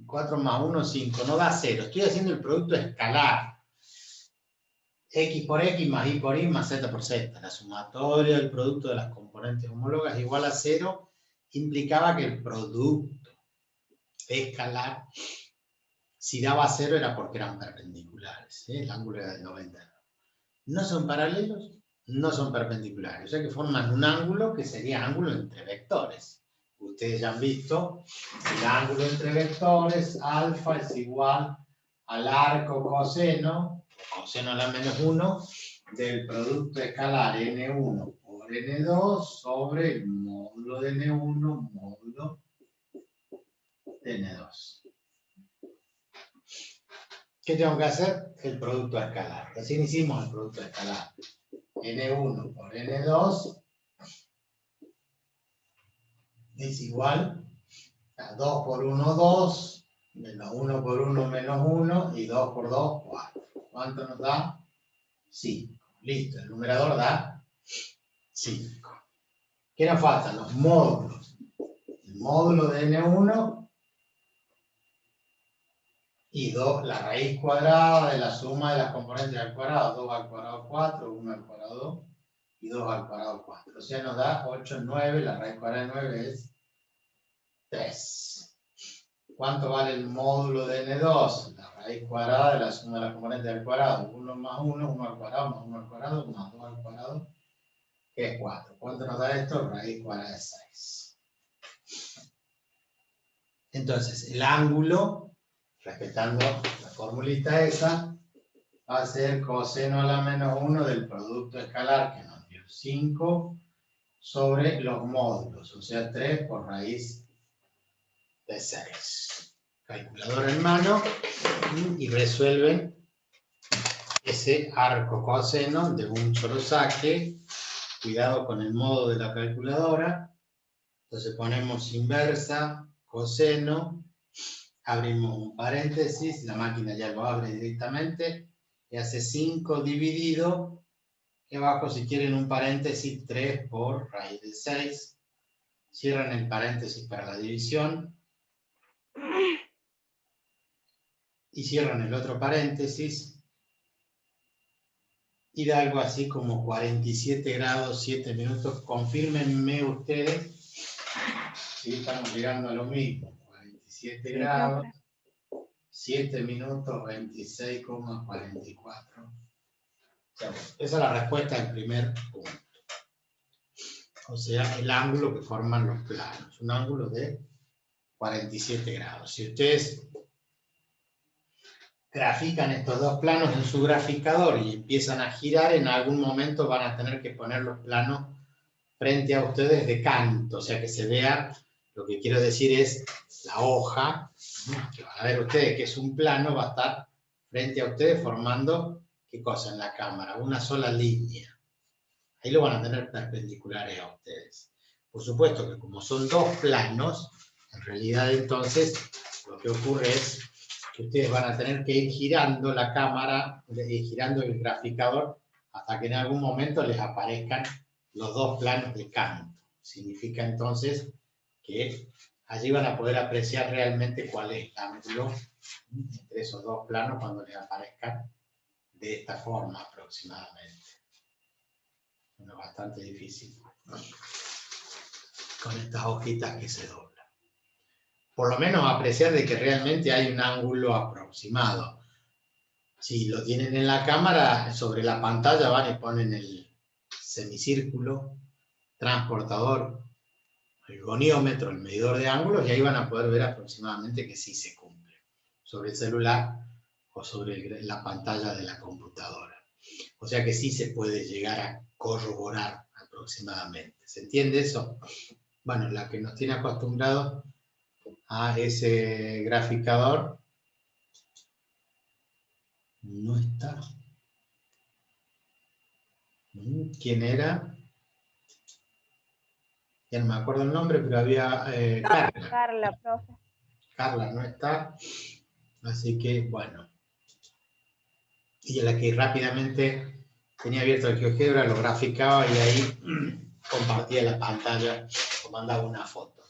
4 más 1, 5. No da 0. Estoy haciendo el producto escalar. X por X más Y por Y más Z por Z. La sumatoria del producto de las componentes homólogas igual a 0 implicaba que el producto escalar, si daba 0 era porque eran perpendiculares. El ángulo era de 90 grados. No son paralelos, no son perpendiculares. O sea que forman un ángulo que sería ángulo entre vectores. Ustedes ya han visto el ángulo entre vectores, alfa es igual al arco coseno a la menos 1 del producto escalar n1 por n2 sobre el módulo de n1 módulo de n2. ¿Qué tengo que hacer? El producto escalar. Recién hicimos el producto escalar. n1 por n2 es igual a 2 por 1, 2, menos 1 por 1, menos 1, y 2 por 2, 4. ¿Cuánto nos da? 5. Listo, el numerador da 5. ¿Qué nos faltan? Los módulos. El módulo de n1 y 2, la raíz cuadrada de la suma de las componentes al cuadrado. 2 al cuadrado 4, 1 al cuadrado 2 y 2 al cuadrado 4. O sea, nos da 8, 9, la raíz cuadrada de 9 es 3. ¿Cuánto vale el módulo de n2? La raíz cuadrada de la suma de las componentes al cuadrado. 1 más 1, 1 al cuadrado, más 1 al cuadrado, más 2 al cuadrado, que es 4. ¿Cuánto nos da esto? Raíz cuadrada de 6. Entonces, el ángulo, respetando la formulita esa, va a ser coseno a la menos 1 del producto escalar, que nos dio 5, sobre los módulos, o sea, 3 por raíz de 6. Calculadora en mano y resuelven ese arco coseno de un solo saque. Cuidado con el modo de la calculadora. Entonces ponemos inversa, coseno, abrimos un paréntesis, la máquina ya lo abre directamente y hace 5 dividido, y abajo si quieren un paréntesis, 3 por raíz de 6. Cierran el paréntesis para la división. Y cierran el otro paréntesis y da algo así como 47 grados, 7 minutos. Confírmenme ustedes si estamos llegando a lo mismo. 47 grados, 7 minutos, 26,44. O sea, esa es la respuesta del primer punto. O sea, el ángulo que forman los planos. Un ángulo de 47 grados. Si ustedes grafican estos dos planos en su graficador y empiezan a girar, en algún momento van a tener que poner los planos frente a ustedes de canto, o sea que se vea, lo que quiero decir es la hoja, que van a ver ustedes que es un plano, va a estar frente a ustedes formando, ¿qué cosa en la cámara? Una sola línea. Ahí lo van a tener perpendiculares a ustedes. Por supuesto que como son dos planos, en realidad entonces lo que ocurre es que ustedes van a tener que ir girando la cámara, girando el graficador, hasta que en algún momento les aparezcan los dos planos de canto. Significa entonces que allí van a poder apreciar realmente cuál es el ángulo entre esos dos planos cuando les aparezcan de esta forma aproximadamente. Bueno, bastante difícil con estas hojitas que se doblan. Por lo menos apreciar de que realmente hay un ángulo aproximado. Si lo tienen en la cámara, sobre la pantalla van y ponen el semicírculo, transportador, el goniómetro, el medidor de ángulos, y ahí van a poder ver aproximadamente que sí se cumple sobre el celular o sobre la pantalla de la computadora. O sea que sí se puede llegar a corroborar aproximadamente. ¿Se entiende eso? Bueno, la que nos tiene acostumbrados a ese graficador no está. ¿Quién era? Ya no me acuerdo el nombre, pero había Carla. Carla, profe. Carla no está, así que bueno. Y a la que rápidamente tenía abierto el GeoGebra, lo graficaba y ahí compartía la pantalla o mandaba una foto.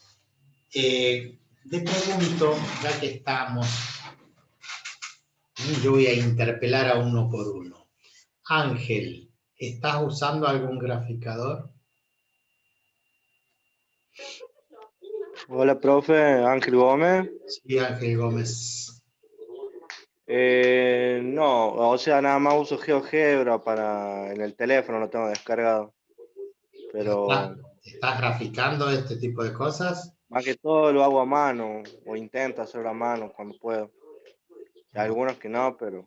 Te pregunto, ya que estamos, yo voy a interpelar a uno por uno. Ángel, ¿estás usando algún graficador? Hola, profe, Ángel Gómez. Sí, Ángel Gómez. No, o sea, nada más uso GeoGebra en el teléfono, lo tengo descargado. Pero ¿Estás graficando este tipo de cosas? más que todo lo hago a mano, o intento hacerlo a mano cuando puedo. Hay algunos que no, pero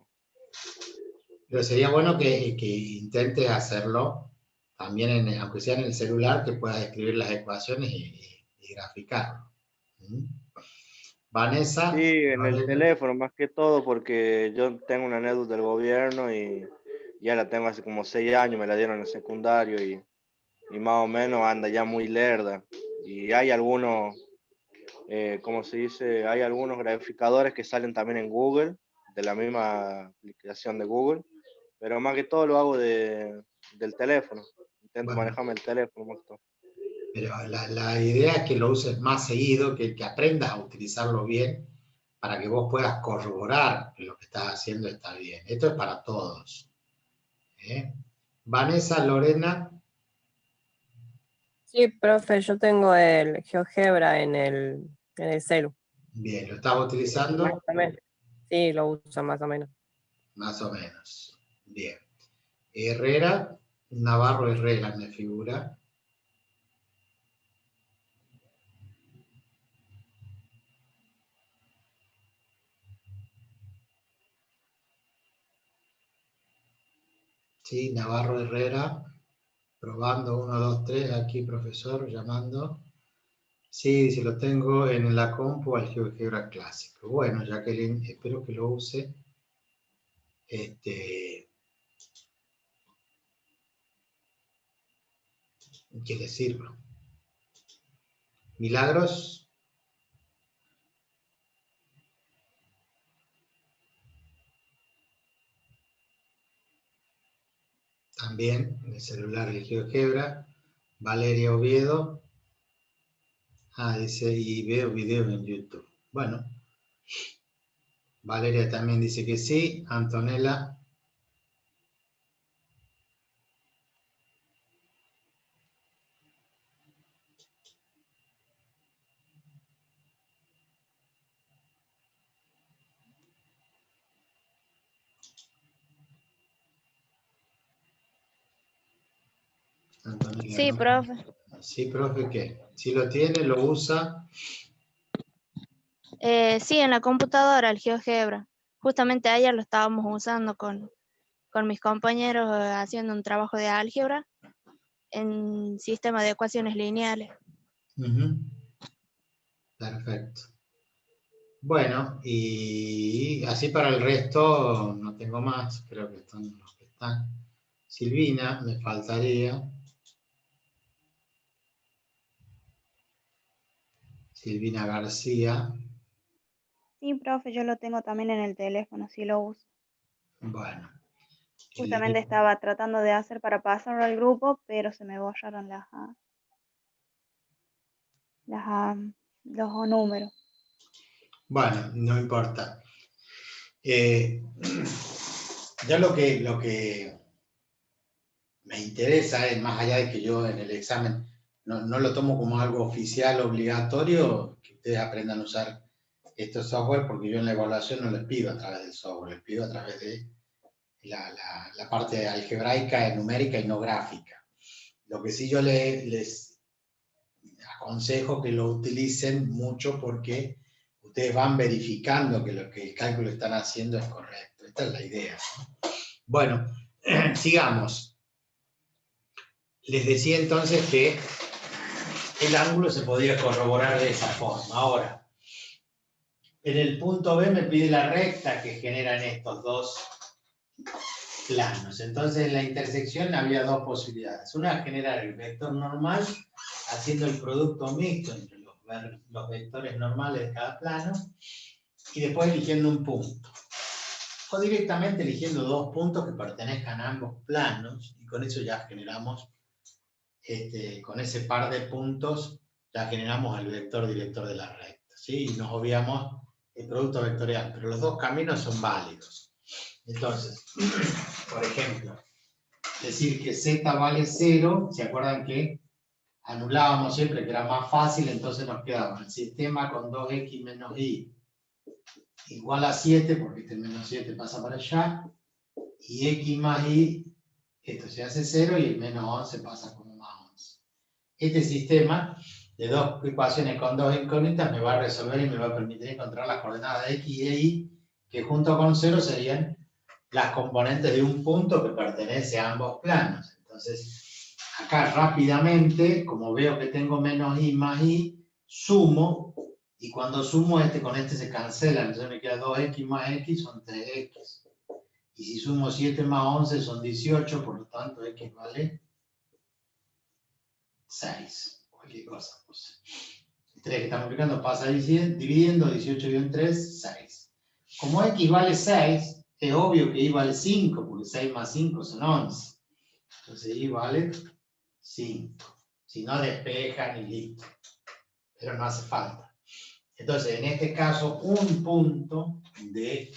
Pero sería bueno que intentes hacerlo también, aunque sea en el celular, que puedas escribir las ecuaciones y graficarlo. ¿Mm? Vanessa. sí, en el Vale. teléfono más que todo, porque yo tengo una anécdota del gobierno y ya la tengo hace como 6 años, me la dieron en el secundario y más o menos anda ya muy lerda. Y hay algunos, ¿cómo se dice? Hay algunos graficadores que salen también en Google, de la misma aplicación de Google, pero más que todo lo hago del teléfono. Intento Bueno, manejarme el teléfono más que todo. pero la idea es que lo uses más seguido, que aprendas a utilizarlo bien, para que vos puedas corroborar que lo que estás haciendo está bien. Esto es para todos. ¿Eh? Vanessa, Lorena. Sí, profe, yo tengo el GeoGebra en el celu. Bien, ¿lo estás Más utilizando? o menos. Sí, lo uso más o menos. Más o menos. Bien. Herrera, Navarro Herrera me figura. Sí, Navarro Herrera. Probando, 1, 2, 3, aquí profesor, llamando. Sí, si lo tengo en la compu al GeoGebra clásico. Bueno, Jacqueline, espero que lo use. Que le sirva. Milagros. También en el celular el GeoGebra. Valeria Oviedo. Dice, y veo videos en YouTube. Bueno, Valeria también dice que sí. Antonella. Antonella, Sí, ¿no? profe. Sí, profe, ¿qué? Si lo tiene, lo usa. Sí, en la computadora, el GeoGebra. Justamente ayer lo estábamos usando con mis compañeros haciendo un trabajo de álgebra en sistema de ecuaciones lineales. Perfecto. Bueno, y así para el resto no tengo más, creo que están los que están. Silvina, me faltaría. Silvina García. Sí, profe, yo lo tengo también en el teléfono, sí lo uso. Bueno. Justamente estaba tratando de hacer para pasarlo al grupo, pero se me borraron los números. Bueno, no importa. Ya lo que me interesa es, más allá de que yo en el examen no lo tomo como algo oficial, obligatorio, que ustedes aprendan a usar estos software, porque yo en la evaluación no les pido a través del software, les pido a través de la parte algebraica, numérica y no gráfica. Lo que sí yo les aconsejo que lo utilicen mucho porque ustedes van verificando que lo que el cálculo están haciendo es correcto. Esta es la idea. Bueno, sigamos. Les decía entonces que el ángulo se podía corroborar de esa forma. Ahora, en el punto B me pide la recta que generan estos dos planos. Entonces, en la intersección había dos posibilidades. Una, generar el vector normal haciendo el producto mixto entre los vectores normales de cada plano y después eligiendo un punto. O directamente eligiendo dos puntos que pertenezcan a ambos planos y con eso ya generamos, con ese par de puntos, ya generamos el vector director de la recta, ¿sí? Y nos obviamos el producto vectorial, pero los dos caminos son válidos. Entonces, por ejemplo, decir que z vale 0, ¿se acuerdan que anulábamos siempre que era más fácil? Entonces nos quedaba el sistema con 2x menos y igual a 7, porque este menos 7 pasa para allá, y x más y, esto se hace 0 y el menos 11 pasa como más 11. Este sistema de dos ecuaciones con dos incógnitas me va a resolver y me va a permitir encontrar las coordenadas de x y de y, que junto con 0 serían las componentes de un punto que pertenece a ambos planos. Entonces, acá rápidamente, como veo que tengo menos y más y, sumo, y cuando sumo con este se cancela, entonces me queda 2x más x son 3x. Y si sumo 7 más 11 son 18, por lo tanto x vale 6. Cualquier cosa. Pues. 3 que estamos multiplicando pasa dividiendo, 18 y 3, 6. Como x vale 6, es obvio que y vale 5, porque 6 más 5 son 11. Entonces y vale 5. Si no, despejan y listo. Pero no hace falta. Entonces, en este caso, un punto de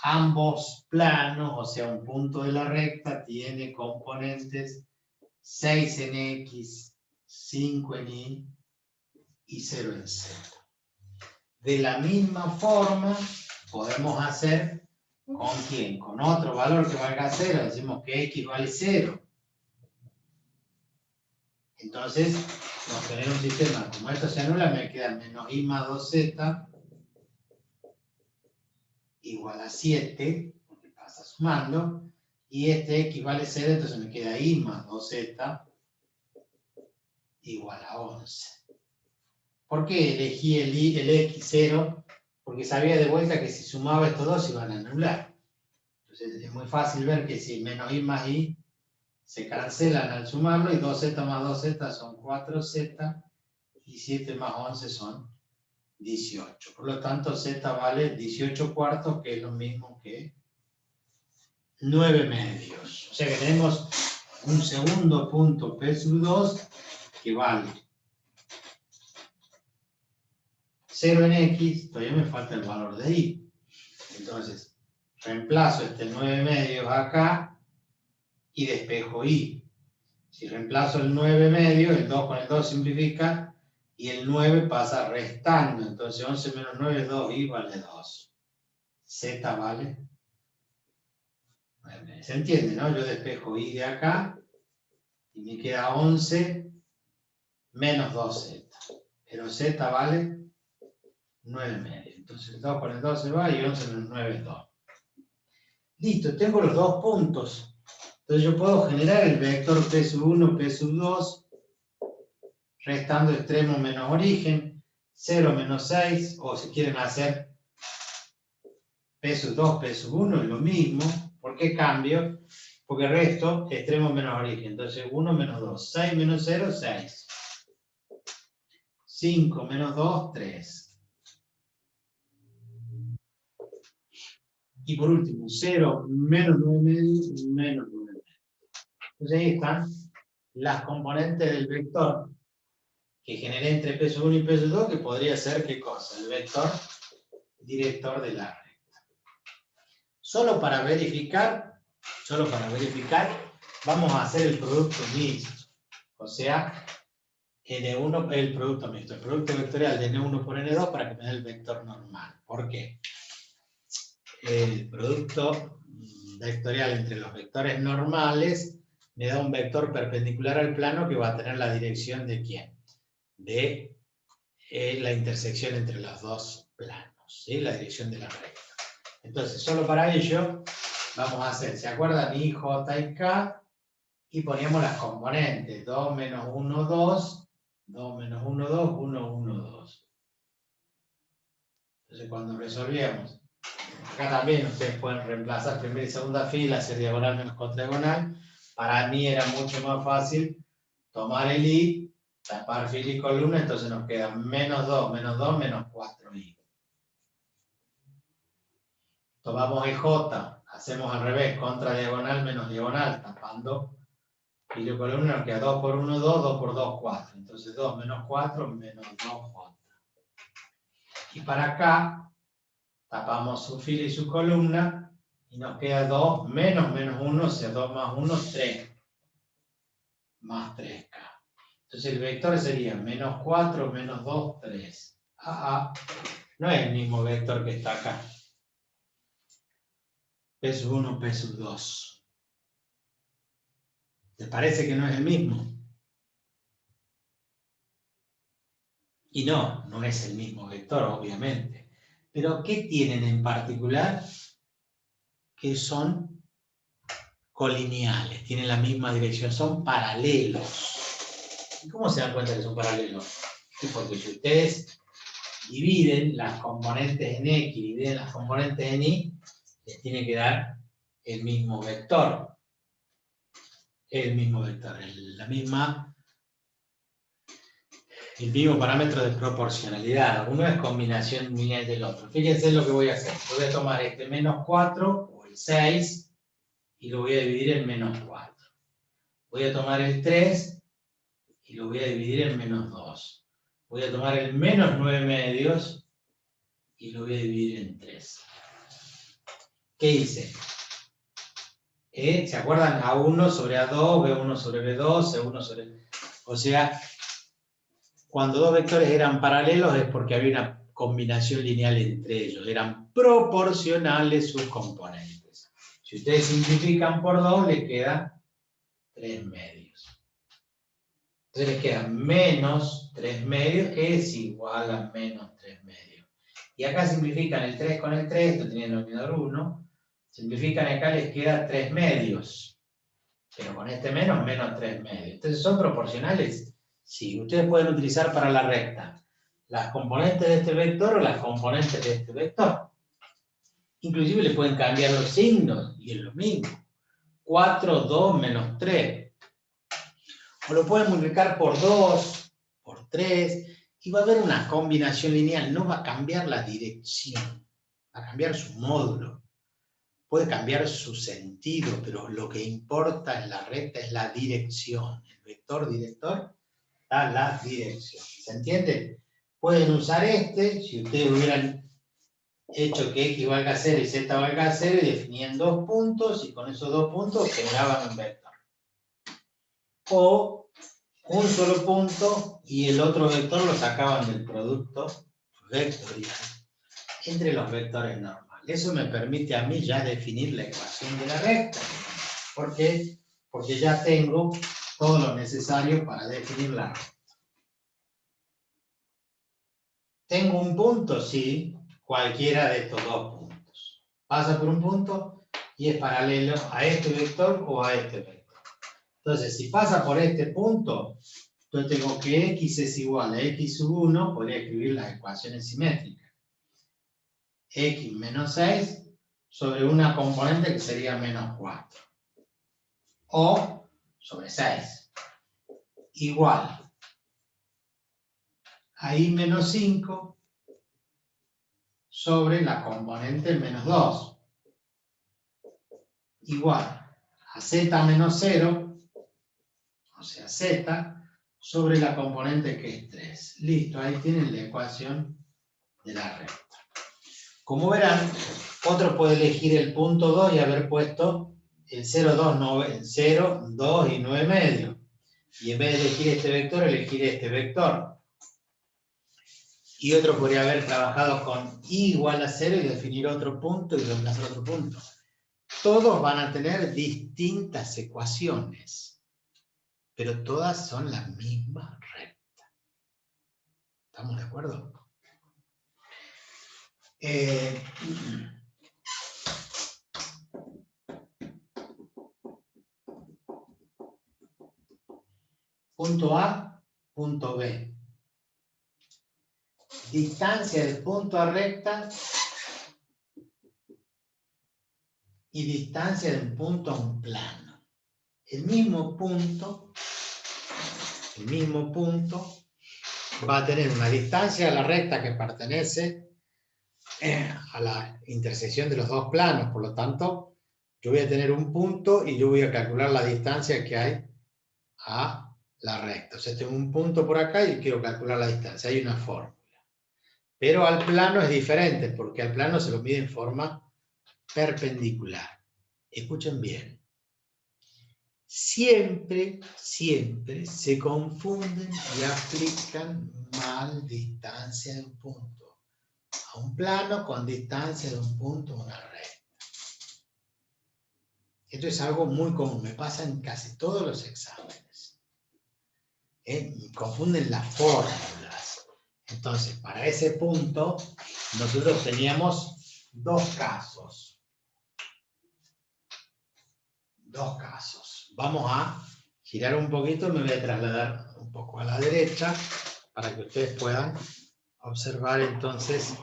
ambos planos, o sea, un punto de la recta, tiene componentes 6 en x, 5 en y 0 en z. De la misma forma, podemos hacer ¿con quién? Con otro valor que valga 0. Decimos que x vale 0. Entonces, nos genera un sistema. Como esto se anula, me queda menos y más 2z igual a 7, porque pasa sumando. Y este x vale 0, entonces me queda y más 2z igual a 11. ¿Por qué elegí el x0? Porque sabía de vuelta que si sumaba estos dos se iban a anular. Entonces es muy fácil ver que si menos y más y se cancelan al sumarlo y 2z más 2z son 4z y 7 más 11 son 18. Por lo tanto z vale 18 cuartos, que es lo mismo que 9 medios. O sea que tenemos un segundo punto P sub 2 que vale 0 en x, todavía me falta el valor de y. Entonces, reemplazo este 9 medios acá y despejo y. Si reemplazo el 9 medios, el 2 con el 2 simplifica y el 9 pasa restando. Entonces 11 menos 9 es 2, y vale 2. Z vale 9. ¿Se entiende, no? Yo despejo y de acá y me queda 11 menos 2z. Pero z vale 9 medios. Entonces el 2 con el 2 se va y 11 menos 9 es 2. Listo, tengo los dos puntos. Entonces yo puedo generar el vector P sub 1, P sub 2, restando extremo menos origen, 0 menos 6, o si quieren hacer P sub 2, P sub 1, es lo mismo. ¿Por qué cambio? Porque resto extremo menos origen. Entonces 1 menos 2, 6 menos 0, 6. 5 menos 2, 3. Y por último, 0, menos 9 medios, menos 9 medios. Entonces ahí están las componentes del vector que generé entre peso 1 y peso 2, que podría ser, ¿qué cosa? El vector director de la recta. Solo para verificar, vamos a hacer el producto mixto. O sea, N1, el producto mixto, el producto vectorial de N1 por N2 para que me dé el vector normal. ¿Por qué? El producto vectorial entre los vectores normales me da un vector perpendicular al plano que va a tener la dirección de ¿quién? De la intersección entre los dos planos, ¿sí? La dirección de la recta. Entonces, solo para ello, vamos a hacer, ¿se acuerdan? I, J y K, y poníamos las componentes, 2 menos 1, 2, 2 menos 1, 2, 1, 1, 2. Entonces, cuando resolvíamos, acá también ustedes pueden reemplazar primera y segunda fila, hacer diagonal menos contradiagonal. Para mí era mucho más fácil tomar el I, tapar fila y columna, entonces nos queda menos 2, menos 2, menos 4i. Tomamos el J, hacemos al revés, contra diagonal menos diagonal, tapando fila y columna, nos queda 2 por 1, 2, 2 por 2, 4. Entonces 2 menos 4, menos 2J. Y para acá, tapamos su fila y su columna, y nos queda 2 menos menos 1, o sea, 2 más 1, 3. Más 3K. Entonces el vector sería menos 4, menos 2, 3. No es el mismo vector que está acá. Peso 1, peso 2. ¿Te parece que no es el mismo? Y no es el mismo vector, obviamente. Pero ¿qué tienen en particular? Que son colineales, tienen la misma dirección, son paralelos. ¿Y cómo se dan cuenta que son paralelos? Porque si ustedes dividen las componentes en X, dividen las componentes en Y, les tiene que dar el mismo vector. El mismo vector, el mismo parámetro de proporcionalidad. Uno es combinación lineal del otro. Fíjense lo que voy a hacer. Voy a tomar este menos 4 o el 6 y lo voy a dividir en menos 4. Voy a tomar el 3 y lo voy a dividir en menos 2. Voy a tomar el menos 9 medios y lo voy a dividir en 3. ¿Qué hice? ¿Se acuerdan? A1 sobre A2, B1 sobre B2, C1 sobre... O sea, cuando dos vectores eran paralelos es porque había una combinación lineal entre ellos. Eran proporcionales sus componentes. Si ustedes simplifican por 2, les queda 3 medios. Entonces les queda menos 3 medios, que es igual a menos 3 medios. Y acá simplifican el 3 con el 3, esto tiene denominador 1. Simplifican acá, les queda 3 medios. Pero con este menos 3 medios. Entonces, ¿son proporcionales? Sí. Ustedes pueden utilizar para la recta las componentes de este vector o las componentes de este vector. Inclusive le pueden cambiar los signos y es lo mismo. 4, 2, menos 3. O lo pueden multiplicar por 2, por 3, y va a haber una combinación lineal. No va a cambiar la dirección, va a cambiar su módulo. Puede cambiar su sentido, pero lo que importa en la recta es la dirección. El vector director da la dirección. ¿Se entiende? Pueden usar este, si ustedes hubieran hecho que X valga 0 y Z valga 0, y definían 2 puntos, y con esos 2 puntos generaban un vector. O un solo punto y el otro vector lo sacaban del producto vectorial entre los vectores normales. Eso me permite a mí ya definir la ecuación de la recta. ¿Por qué? Porque ya tengo todo lo necesario para definir la recta. ¿Tengo un punto? Sí, cualquiera de estos dos puntos. Pasa por un punto y es paralelo a este vector o a este vector. Entonces, si pasa por este punto, yo tengo que X es igual a X sub 1, podría escribir las ecuaciones simétricas. X menos 6 sobre una componente que sería menos 4. O sobre 6. Igual a Y menos 5 sobre la componente menos 2. igual a z menos 0, o sea, z, sobre la componente que es 3. Listo, ahí tienen la ecuación de la recta. Como verán, otro puede elegir el punto 2 y haber puesto el 0, 2 y 9 medio. Y en vez de elegir este vector, elegir este vector. Y otro podría haber trabajado con i igual a 0 y definir otro punto y reemplazar otro punto. Todos van a tener distintas ecuaciones, pero todas son la misma recta. ¿Estamos de acuerdo? Punto A, punto B. Distancia del punto a recta y distancia de un punto a un plano. El mismo punto va a tener una distancia a la recta que pertenece a la intersección de los dos planos. Por lo tanto, yo voy a tener un punto y yo voy a calcular la distancia que hay a la recta. O sea, tengo un punto por acá y quiero calcular la distancia. Hay una fórmula. Pero al plano es diferente, porque al plano se lo mide en forma perpendicular. Escuchen bien. Siempre se confunden y aplican mal distancia de un punto a un plano con distancia de un punto a una recta. Esto es algo muy común, me pasa en casi todos los exámenes. Confunden las fórmulas. Entonces, para ese punto, nosotros teníamos dos casos. Vamos a girar un poquito, me voy a trasladar un poco a la derecha para que ustedes puedan observar entonces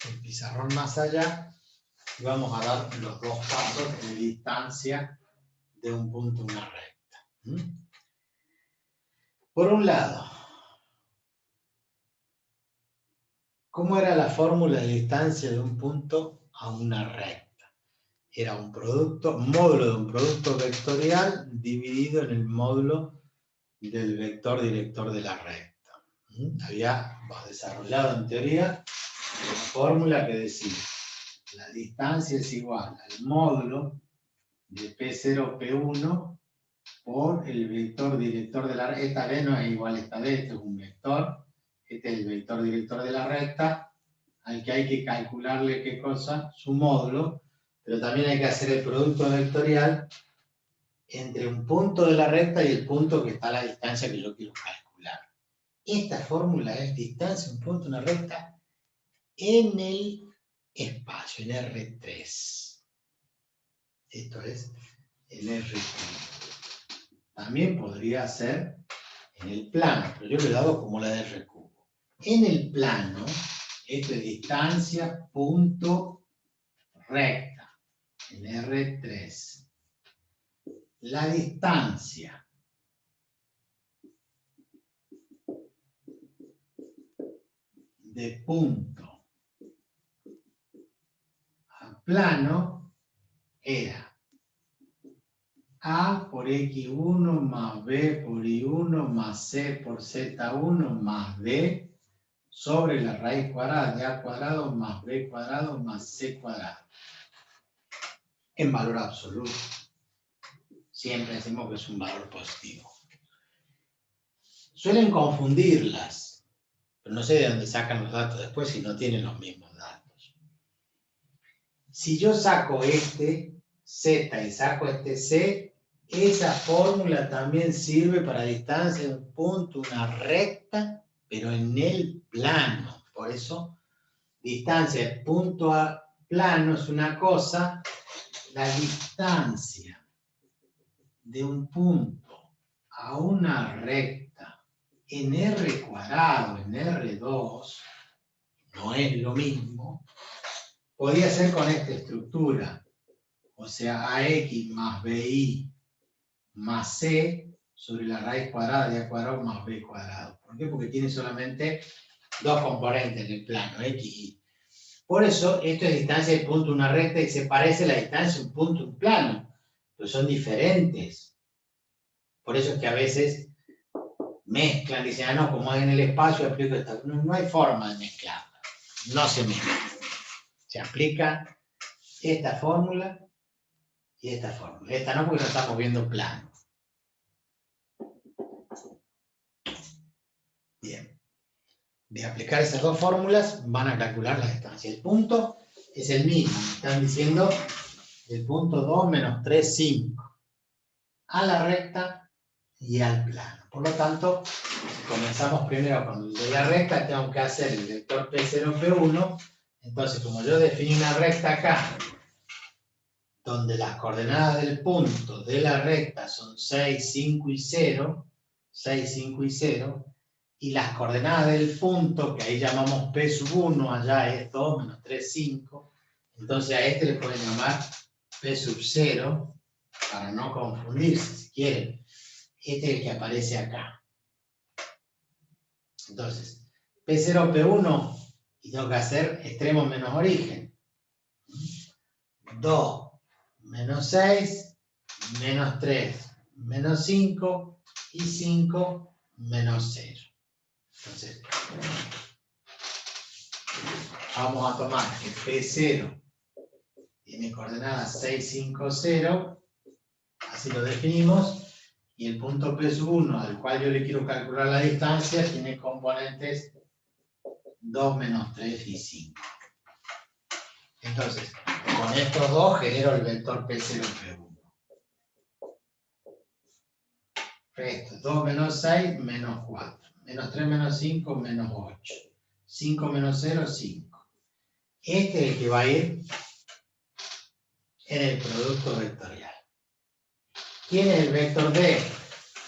el pizarrón más allá y vamos a dar los dos casos de distancia de un punto a una recta. Por un lado, ¿cómo era la fórmula de distancia de un punto a una recta? Era un módulo de un producto vectorial dividido en el módulo del vector director de la recta. Habíamos desarrollado en teoría una fórmula que decía la distancia es igual al módulo de P0, P1 por el vector director de la recta. Esta D no es igual a esta D, este es un vector. Este es el vector director de la recta, al que hay que calcularle ¿qué cosa? Su módulo. Pero también hay que hacer el producto vectorial entre un punto de la recta y el punto que está a la distancia que yo quiero calcular. Esta fórmula es distancia, un punto, una recta, en el espacio, en R3. Esto es en R3. También podría ser en el plano, pero yo lo he dado como la de R cubo. En el plano, esto es distancia, punto, recta. En R3. La distancia de punto a plano era A por X1 más B por Y1 más C por Z1 más D sobre la raíz cuadrada de A cuadrado más B cuadrado más C cuadrado. En valor absoluto. Siempre decimos que es un valor positivo. Suelen confundirlas, pero no sé de dónde sacan los datos después si no tienen los mismos datos. Si yo saco este Z y saco este C, esa fórmula también sirve para distancia de un punto, una recta, pero en el plano. Por eso, distancia de punto a plano es una cosa, la distancia de un punto a una recta en R cuadrado, en R2, no es lo mismo, podría ser con esta estructura, o sea, AX más BI más C sobre la raíz cuadrada de A cuadrado más B cuadrado. ¿Por qué? Porque tiene solamente dos componentes en el plano, X y Y. Por eso, esto es distancia de punto a una recta y se parece a la distancia de un punto a un plano, pero son diferentes. Por eso es que a veces mezclan, dicen, ah, no, como es en el espacio, aplico esta. No, no hay forma de mezclarla, no se mezcla. Se aplica esta fórmula y esta fórmula. Esta no, porque no estamos viendo plano. Bien. De aplicar esas dos fórmulas, van a calcular la distancia. El punto es el mismo. Me están diciendo el punto 2 menos 3, 5. A la recta y al plano. Por lo tanto, comenzamos primero con el de la recta. Tengo que hacer el vector P0, P1. Entonces, como yo definí una recta acá, donde las coordenadas del punto de la recta son 6, 5 y 0, 6, 5 y 0, y las coordenadas del punto, que ahí llamamos P sub 1, allá es 2 menos 3, 5, entonces a este le pueden llamar P sub 0, para no confundirse, si quieren. Este es el que aparece acá. Entonces, P0, P1, y tengo que hacer extremo menos origen. 2 menos 6, menos 3, menos 5, y 5 menos 0. Entonces, vamos a tomar que P0 tiene coordenadas 6, 5, 0, así lo definimos, y el punto P sub 1, al cual yo le quiero calcular la distancia, tiene componentes 2, menos 3 y 5. Entonces, con estos dos genero el vector P0, P1. Resto, 2 menos 6, menos 4. Menos 3 menos 5, menos 8. 5 menos 0, 5. Este es el que va a ir en el producto vectorial. ¿Quién es el vector D?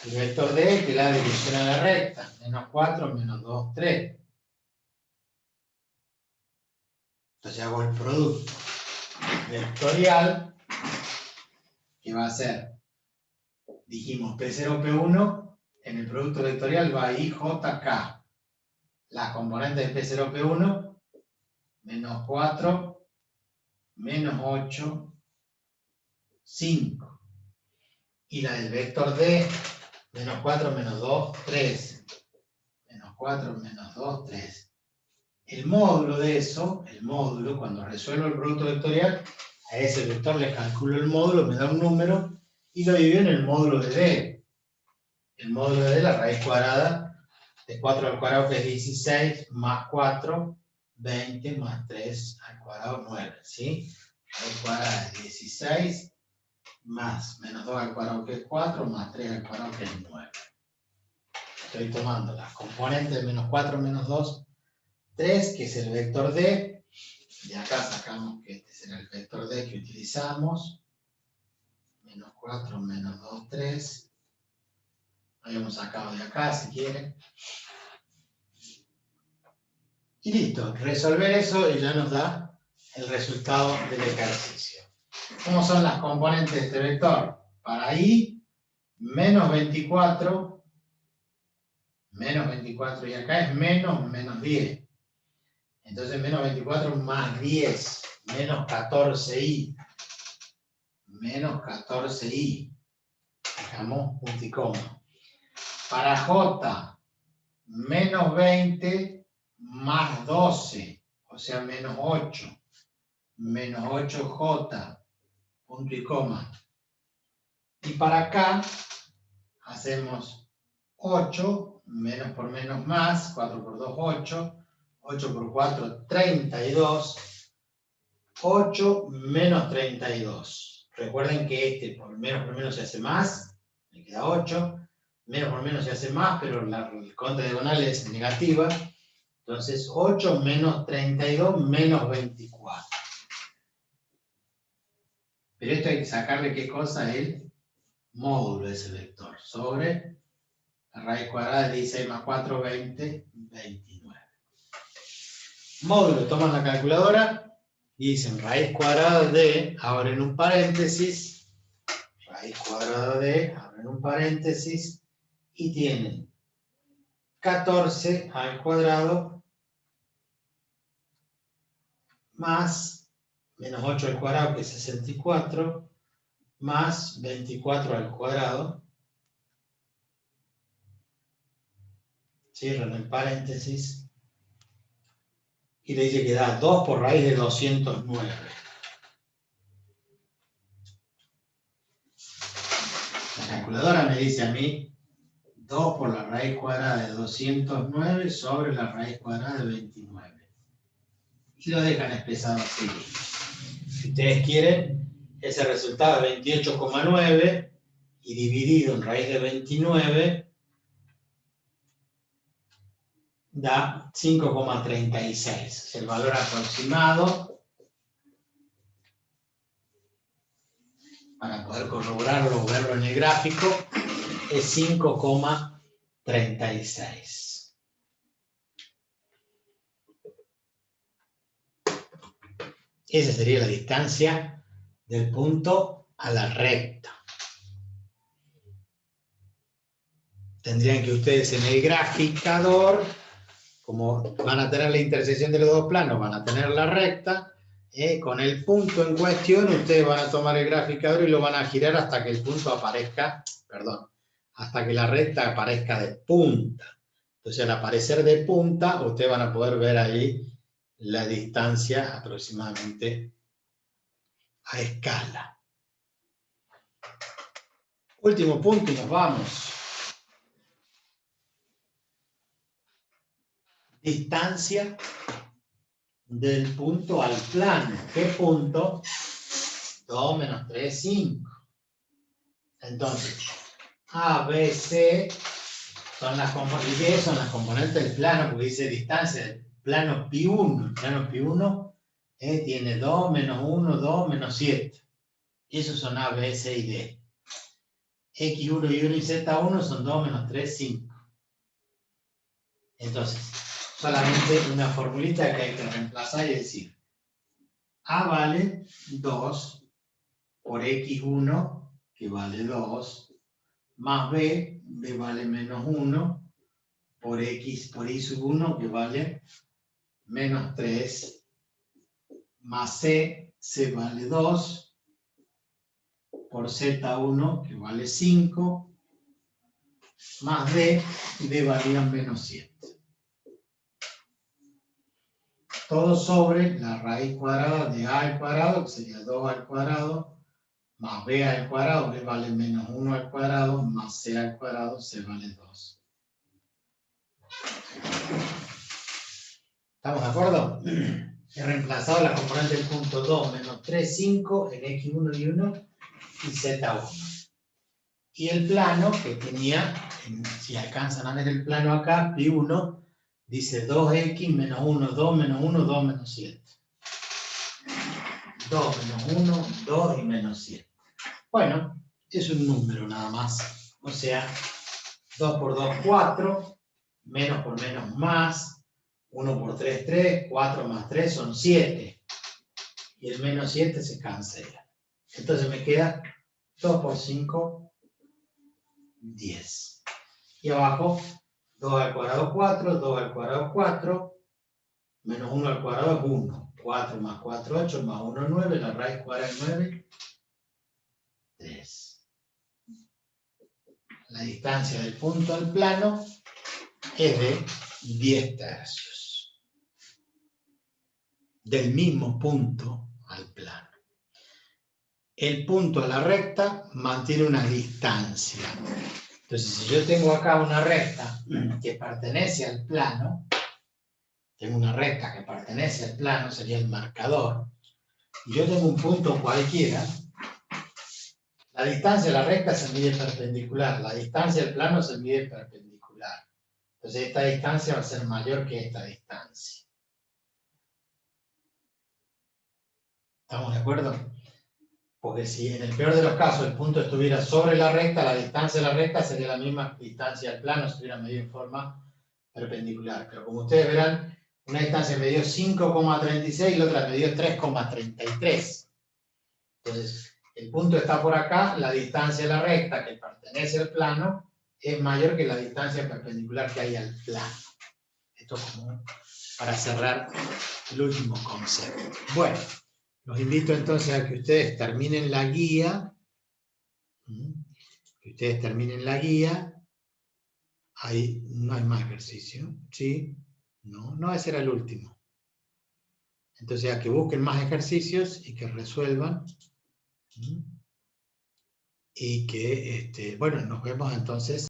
El vector D, que es la dirección a la recta. Menos 4, menos 2, 3. Entonces hago el producto vectorial, que va a ser, dijimos, P0, P1, en el producto vectorial va I, J, K. Las componentes de P0, P1, menos 4, menos 8, 5. Y la del vector D, menos 4, menos 2, 3. Menos 4, menos 2, 3. El módulo de eso, el módulo, cuando resuelvo el producto vectorial, a ese vector le calculo el módulo, me da un número, y lo divido en el módulo de D. El módulo de D, la raíz cuadrada de 4 al cuadrado, que es 16, más 4, 20, más 3 al cuadrado, 9, ¿sí? Raíz cuadrada de 16, más menos 2 al cuadrado, que es 4, más 3 al cuadrado, que es 9. Estoy tomando las componentes de menos 4, menos 2, 3, que es el vector D. De acá sacamos que este será el vector D que utilizamos. Menos 4, menos 2, 3. Lo habíamos sacado de acá, si quieren. Y listo. Resolver eso y ya nos da el resultado del ejercicio. ¿Cómo son las componentes de este vector? Para I, menos 24. Menos 24 y acá es menos 10. Entonces menos 24 más 10, menos 14i. Menos 14i. Dejamos punto y coma. Para J, menos 20 más 12, o sea, menos 8. Menos 8j, punto y coma. Y para acá, hacemos 8, menos por menos más, 4 por 2, 8. 8 por 4, 32. 8 menos 32. Recuerden que este por menos se hace más, me queda 8. Menos por menos se hace más, pero la contra diagonal es negativa. Entonces 8 menos 32 menos 24. Pero esto hay que sacarle qué cosa, el módulo de ese vector, sobre la raíz cuadrada de 16 más 4, 20, 29. Módulo, toman la calculadora y dicen raíz cuadrada de, abren un paréntesis, raíz cuadrada de, abren un paréntesis, y tienen 14 al cuadrado más menos 8 al cuadrado, que es 64, más 24 al cuadrado. Cierran el paréntesis. Y le dice que da 2 por raíz de 209. La calculadora me dice a mí 2 por la raíz cuadrada de 209 sobre la raíz cuadrada de 29. Y lo dejan expresado así. Si ustedes quieren, ese resultado de 28,9 y dividido en raíz de 29 da 5,36. El valor aproximado, para poder corroborarlo o verlo en el gráfico, es 5,36. Esa sería la distancia del punto a la recta. Tendrían que ustedes en el graficador, como van a tener la intersección de los dos planos, van a tener la recta, con el punto en cuestión, ustedes van a tomar el graficador y lo van a girar hasta que el punto aparezca, hasta que la recta aparezca de punta. Entonces, al aparecer de punta, ustedes van a poder ver ahí la distancia aproximadamente a escala. Último punto y nos vamos. Distancia del punto al plano. ¿Qué punto? 2 menos 3, 5. Entonces, A, B, C son las componentes del plano, porque dice distancia del plano pi1. El plano pi1 tiene 2 menos 1, 2 menos 7. Esos son A, B, C y D. X1 y 1 y Z1 son 2 menos 3, 5. Entonces, solamente una formulita que hay que reemplazar y decir A vale 2 por X1, que vale 2, más B vale menos 1, por X por Y sub 1, que vale menos 3, más C vale 2, por Z1, que vale 5, más D valían menos 7. Todo sobre la raíz cuadrada de A al cuadrado, que sería 2 al cuadrado, más B al cuadrado, B vale menos 1 al cuadrado, más C al cuadrado, C vale 2. ¿Estamos de acuerdo? He reemplazado la componente del punto 2 menos 3, 5 en X1 y 1 y Z1. Y el plano que tenía, si alcanzan a ver el plano acá, Pi1, dice 2x menos 1, 2 menos 1, 2 menos 7. 2 menos 1, 2 y menos 7. Bueno, es un número nada más. O sea, 2 por 2, 4, menos por menos más, 1 por 3, 3, 4 más 3 son 7. Y el menos 7 se cancela. Entonces me queda 2 por 5, 10. Y abajo, 2 al cuadrado 4, 2 al cuadrado 4, menos 1 al cuadrado es 1. 4 más 4, 8, más 1, 9, la raíz cuadrada es 9, 3. La distancia del punto al plano es de 10 tercios. Del mismo punto al plano. El punto a la recta mantiene una distancia. Entonces, si yo tengo acá una recta que pertenece al plano, sería el marcador, y yo tengo un punto cualquiera, la distancia de la recta se mide perpendicular, la distancia del plano se mide perpendicular. Entonces, esta distancia va a ser mayor que esta distancia. ¿Estamos de acuerdo? Porque si en el peor de los casos el punto estuviera sobre la recta, la distancia de la recta sería la misma distancia al plano, se hubiera medido en forma perpendicular. Pero como ustedes verán, una distancia me dio 5,36 y la otra me dio 3,33. Entonces, el punto está por acá, la distancia de la recta que pertenece al plano es mayor que la distancia perpendicular que hay al plano. Esto como para cerrar el último concepto. Bueno, los invito entonces a que ustedes terminen la guía. Ahí no hay más ejercicio, ¿sí? No, ese era el último. Entonces, a que busquen más ejercicios y que resuelvan. Y que, bueno, nos vemos entonces